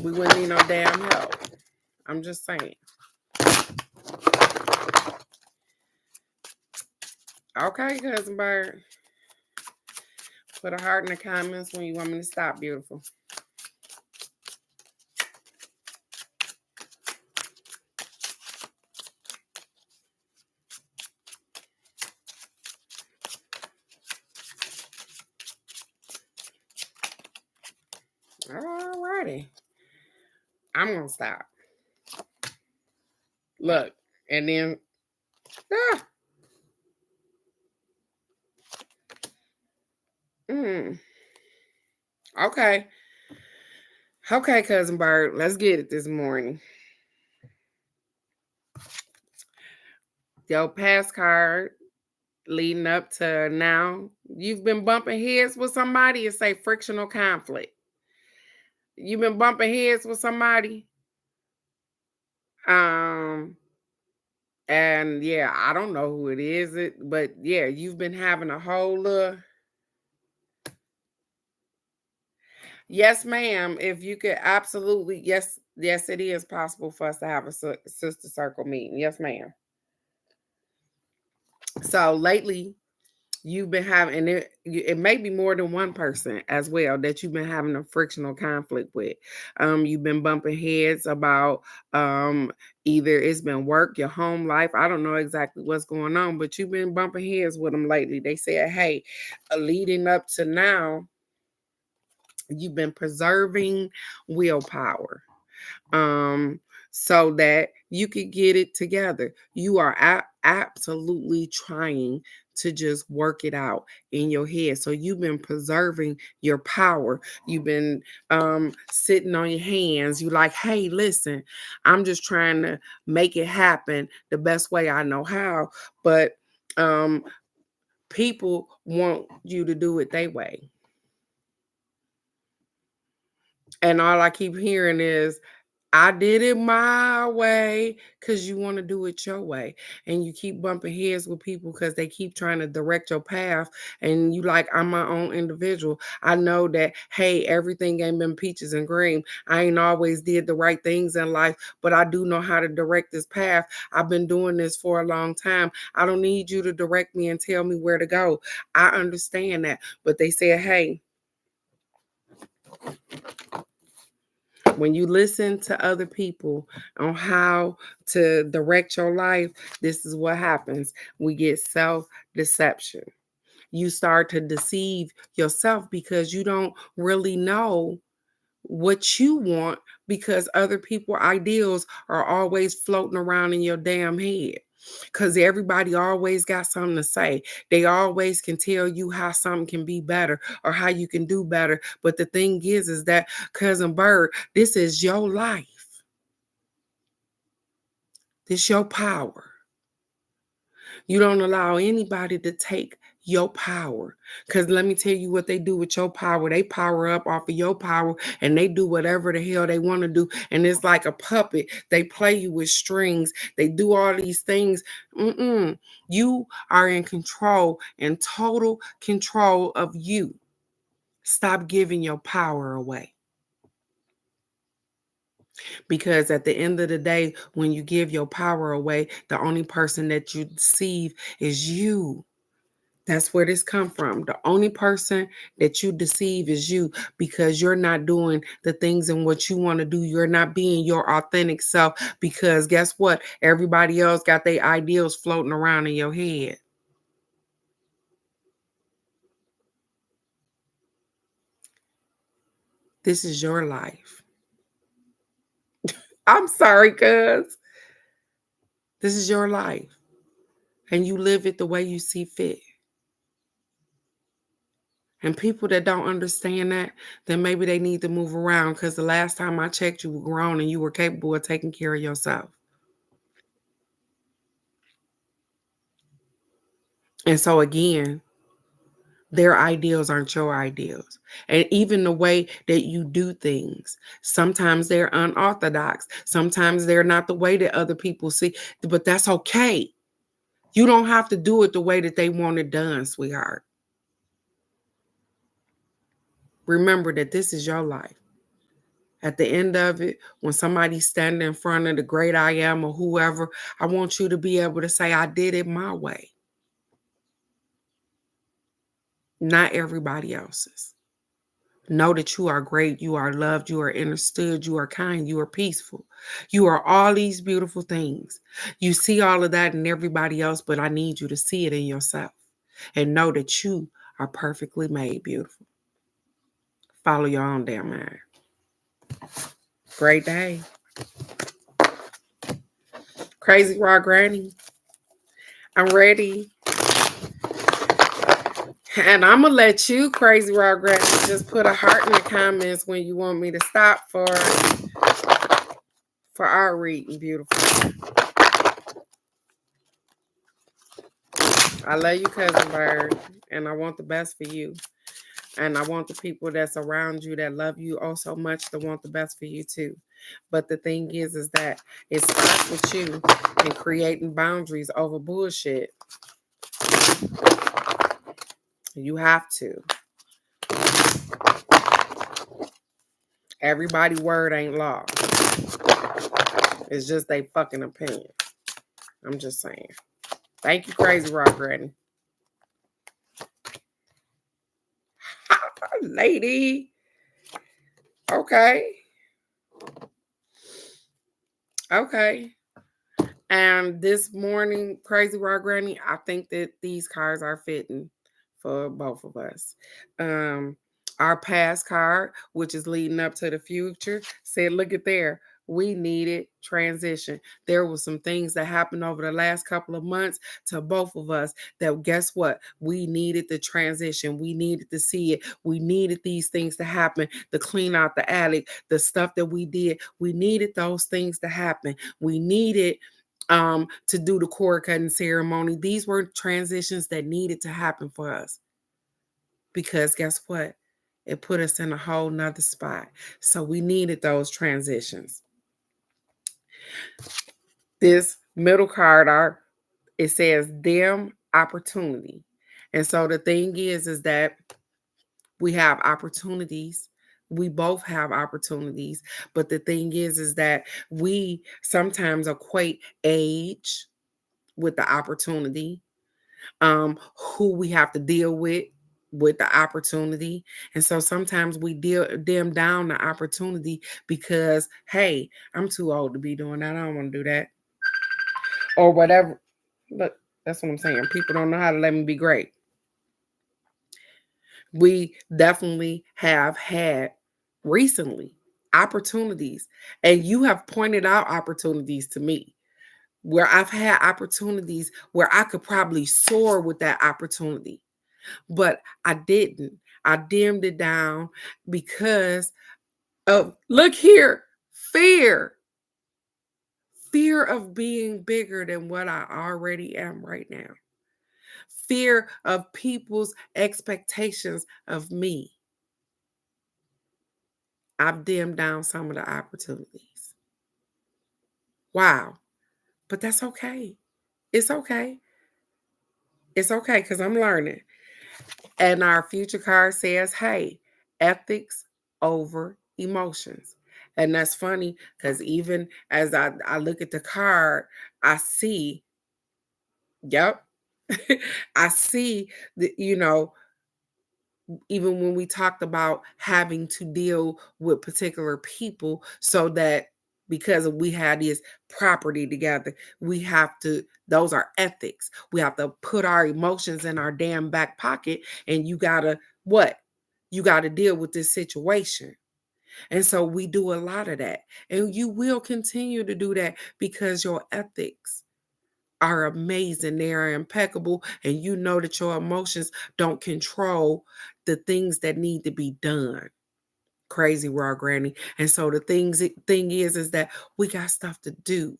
We wouldn't need no damn help. I'm just saying. Okay, Cousin Bird. Put a heart in the comments when you want me to stop, beautiful. Alrighty. I'm going to stop. Look. And then... Okay. Okay, Cousin Bird. Let's get it this morning. Your past card leading up to now, you've been bumping heads with somebody and say frictional conflict. You've been bumping heads with somebody. And yeah, I don't know who it is, but yeah, you've been having a whole yes, ma'am. If you could absolutely, yes, it is possible for us to have a sister circle meeting. Yes, ma'am. So lately, you've been having, and it may be more than one person as well that you've been having a frictional conflict with. You've been bumping heads about either it's been work, your home life. I don't know exactly what's going on, but you've been bumping heads with them lately. They said, hey, leading up to now, you've been preserving willpower. So that you could get it together. You are absolutely trying to just work it out in your head. So you've been preserving your power. You've been sitting on your hands. You like, hey, listen, I'm just trying to make it happen the best way I know how. But people want you to do it their way. And all I keep hearing is, I did it my way, because you want to do it your way. And you keep bumping heads with people because they keep trying to direct your path. And you like, I'm my own individual. I know that, hey, everything ain't been peaches and cream. I ain't always did the right things in life, but I do know how to direct this path. I've been doing this for a long time. I don't need you to direct me and tell me where to go. I understand that. But they said, hey, when you listen to other people on how to direct your life, this is what happens. We get self-deception. You start to deceive yourself because you don't really know what you want, because other people's ideals are always floating around in your damn head. Because everybody always got something to say. They always can tell you how something can be better or how you can do better. But the thing is that, Cousin Bird, this is your life. This your power. You don't allow anybody to take your power. Because let me tell you what they do with your power. They power up off of your power and they do whatever the hell they want to do. And it's like a puppet. They play you with strings. They do all these things. You are in control, in total control of you. Stop giving your power away. Because at the end of the day, when you give your power away, the only person that you deceive is you. That's where this come from. The only person that you deceive is you because you're not doing the things and what you want to do. You're not being your authentic self because guess what? Everybody else got their ideals floating around in your head. This is your life. I'm sorry, cuz. This is your life. And you live it the way you see fit. And people that don't understand that, then maybe they need to move around because the last time I checked, you were grown and you were capable of taking care of yourself. And so, again, their ideals aren't your ideals. And even the way that you do things, sometimes they're unorthodox. Sometimes they're not the way that other people see, but that's okay. You don't have to do it the way that they want it done, sweetheart. Remember that this is your life. At the end of it, when somebody's standing in front of the great I am or whoever, I want you to be able to say, I did it my way, not everybody else's. Know that you are great, you are loved, you are understood, you are kind, you are peaceful. You are all these beautiful things. You see all of that in everybody else, but I need you to see it in yourself and know that you are perfectly made beautiful. Follow your own damn mind. Great day. Crazy Raw Granny. I'm ready. And I'm going to let you, Crazy Raw Granny, just put a heart in the comments when you want me to stop for our reading, beautiful. I love you, Cousin Bird, and I want the best for you. And I want the people that's around you that love you oh so much to want the best for you too. But the thing is that it starts with you and creating boundaries over bullshit. You have to. Everybody's word ain't law. It's just they fucking opinion. I'm just saying. Thank you, Crazy Rock Granny. Lady. Okay. Okay. And this morning, Crazy Rock Granny, I think that these cards are fitting for both of us. Our past card, which is leading up to the future, said, look at there. We needed transition. There were some things that happened over the last couple of months to both of us that guess what? We needed the transition. We needed to see it. We needed these things to happen, to clean out the attic, the stuff that we did. We needed those things to happen. We needed to do the cord cutting ceremony. These were transitions that needed to happen for us. Because guess what? It put us in a whole nother spot. So we needed those transitions. This middle card, it says dim opportunity. And so the thing is that we have opportunities. We both have opportunities. But the thing is that we sometimes equate age with the opportunity, who we have to deal with the opportunity. And so sometimes we dim down the opportunity because, hey, I'm too old to be doing that. I don't want to do that. Or whatever. But that's what I'm saying. People don't know how to let me be great. We definitely have had recently opportunities, and you have pointed out opportunities to me where I've had opportunities where I could probably soar with that opportunity, but I didn't. I dimmed it down because of, look here, fear. Fear of being bigger than what I already am right now. fear of people's expectations of me. I've dimmed down some of the opportunities. Wow. But that's okay. It's okay. It's okay because I'm learning. And our future card says, hey, ethics over emotions. And that's funny because even as I look at the card, I see, yep, I see that, even when we talked about having to deal with particular people so that because we had this property together, we have to, those are ethics. We have to put our emotions in our damn back pocket, and you gotta what? You gotta deal with this situation. And so we do a lot of that. And you will continue to do that because your ethics are amazing. They are impeccable. And you know that your emotions don't control the things that need to be done. Crazy raw granny. And so the thing is that we got stuff to do.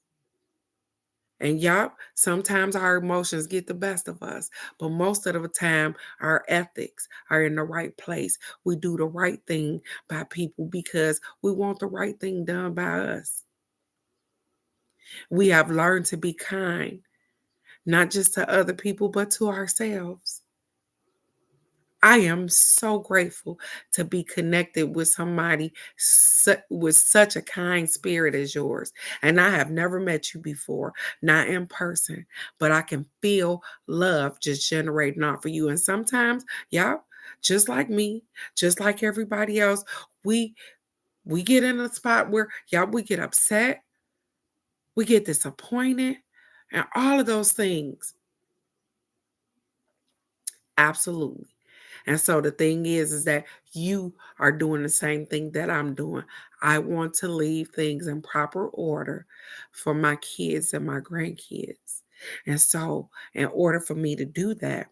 And y'all, sometimes our emotions get the best of us, but most of the time, our ethics are in the right place. We do the right thing by people because we want the right thing done by us. We have learned to be kind, not just to other people, but to ourselves. I am so grateful to be connected with somebody with such a kind spirit as yours. And I have never met you before, not in person, but I can feel love just generating off of you. And sometimes, y'all, just like me, just like everybody else, we we get in a spot where y'all we get upset, we get disappointed, and all of those things. Absolutely. And so the thing is that you are doing the same thing that I'm doing. I want to leave things in proper order for my kids and my grandkids. And so, in order for me to do that,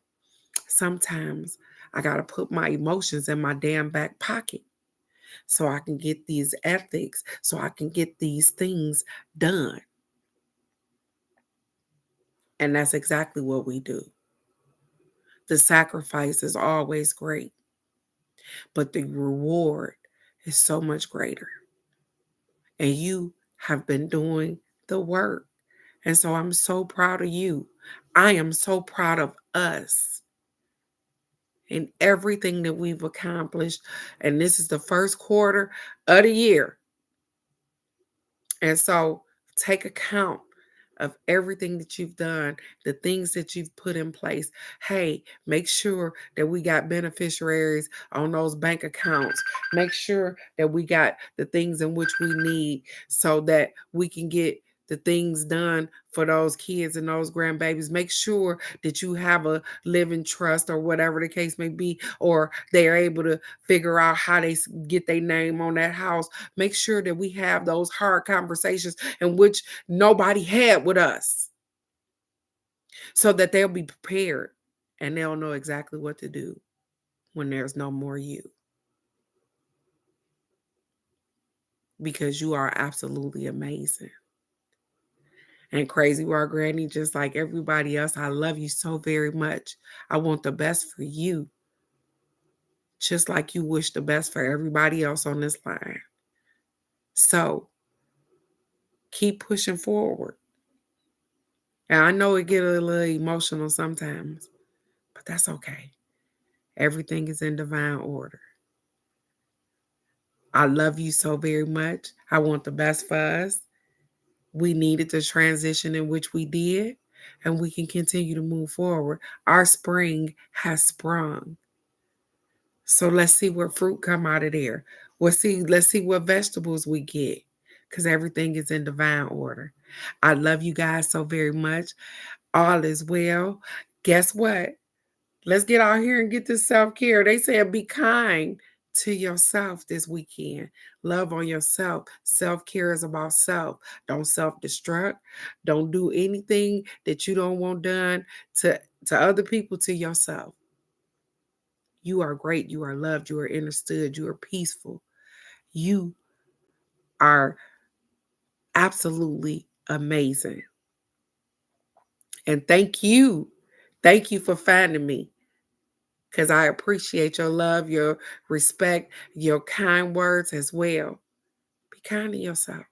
sometimes I got to put my emotions in my damn back pocket so I can get these ethics, so I can get these things done. And that's exactly what we do. The sacrifice is always great, but the reward is so much greater. And you have been doing the work. And so I'm so proud of you. I am so proud of us and everything that we've accomplished. And this is the first quarter of the year. And so take account of everything that you've done, the things that you've put in place. Hey, make sure that we got beneficiaries on those bank accounts. Make sure that we got the things in which we need so that we can get the things done for those kids and those grandbabies. Make sure that you have a living trust or whatever the case may be, or they are able to figure out how they get their name on that house. Make sure that we have those hard conversations in which nobody had with us so that they'll be prepared and they'll know exactly what to do when there's no more you, because you are absolutely amazing. And Crazy Raw Granny, just like everybody else, I love you so very much. I want the best for you, just like you wish the best for everybody else on this line. So keep pushing forward. And I know it get a little emotional sometimes, but that's okay. Everything is in divine order. I love you so very much. I want the best for us. We needed the transition in which we did, and we can continue to move forward. Our spring has sprung. So let's see what fruit come out of there. Let's see what vegetables we get, because everything is in divine order. I love you guys so very much. All is well. Guess what? Let's get out here and get this self-care. They said be kind to yourself this weekend. Love on yourself. Self-care is about self. Don't self-destruct. Don't do anything that you don't want done to other people, to yourself. You are great. You are loved. You are understood. You are peaceful. You are absolutely amazing. And thank you. Thank you for finding me because I appreciate your love, your respect, your kind words as well. Be kind to yourself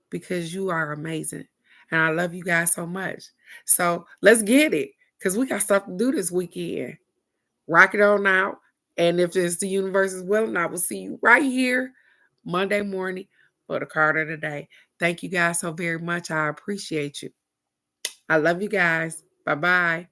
because you are amazing. And I love you guys so much. So let's get it because we got stuff to do this weekend. Rock it on out. And if it's the universe is willing, I will see you right here Monday morning for the card of the day. Thank you guys so very much. I appreciate you. I love you guys. Bye bye.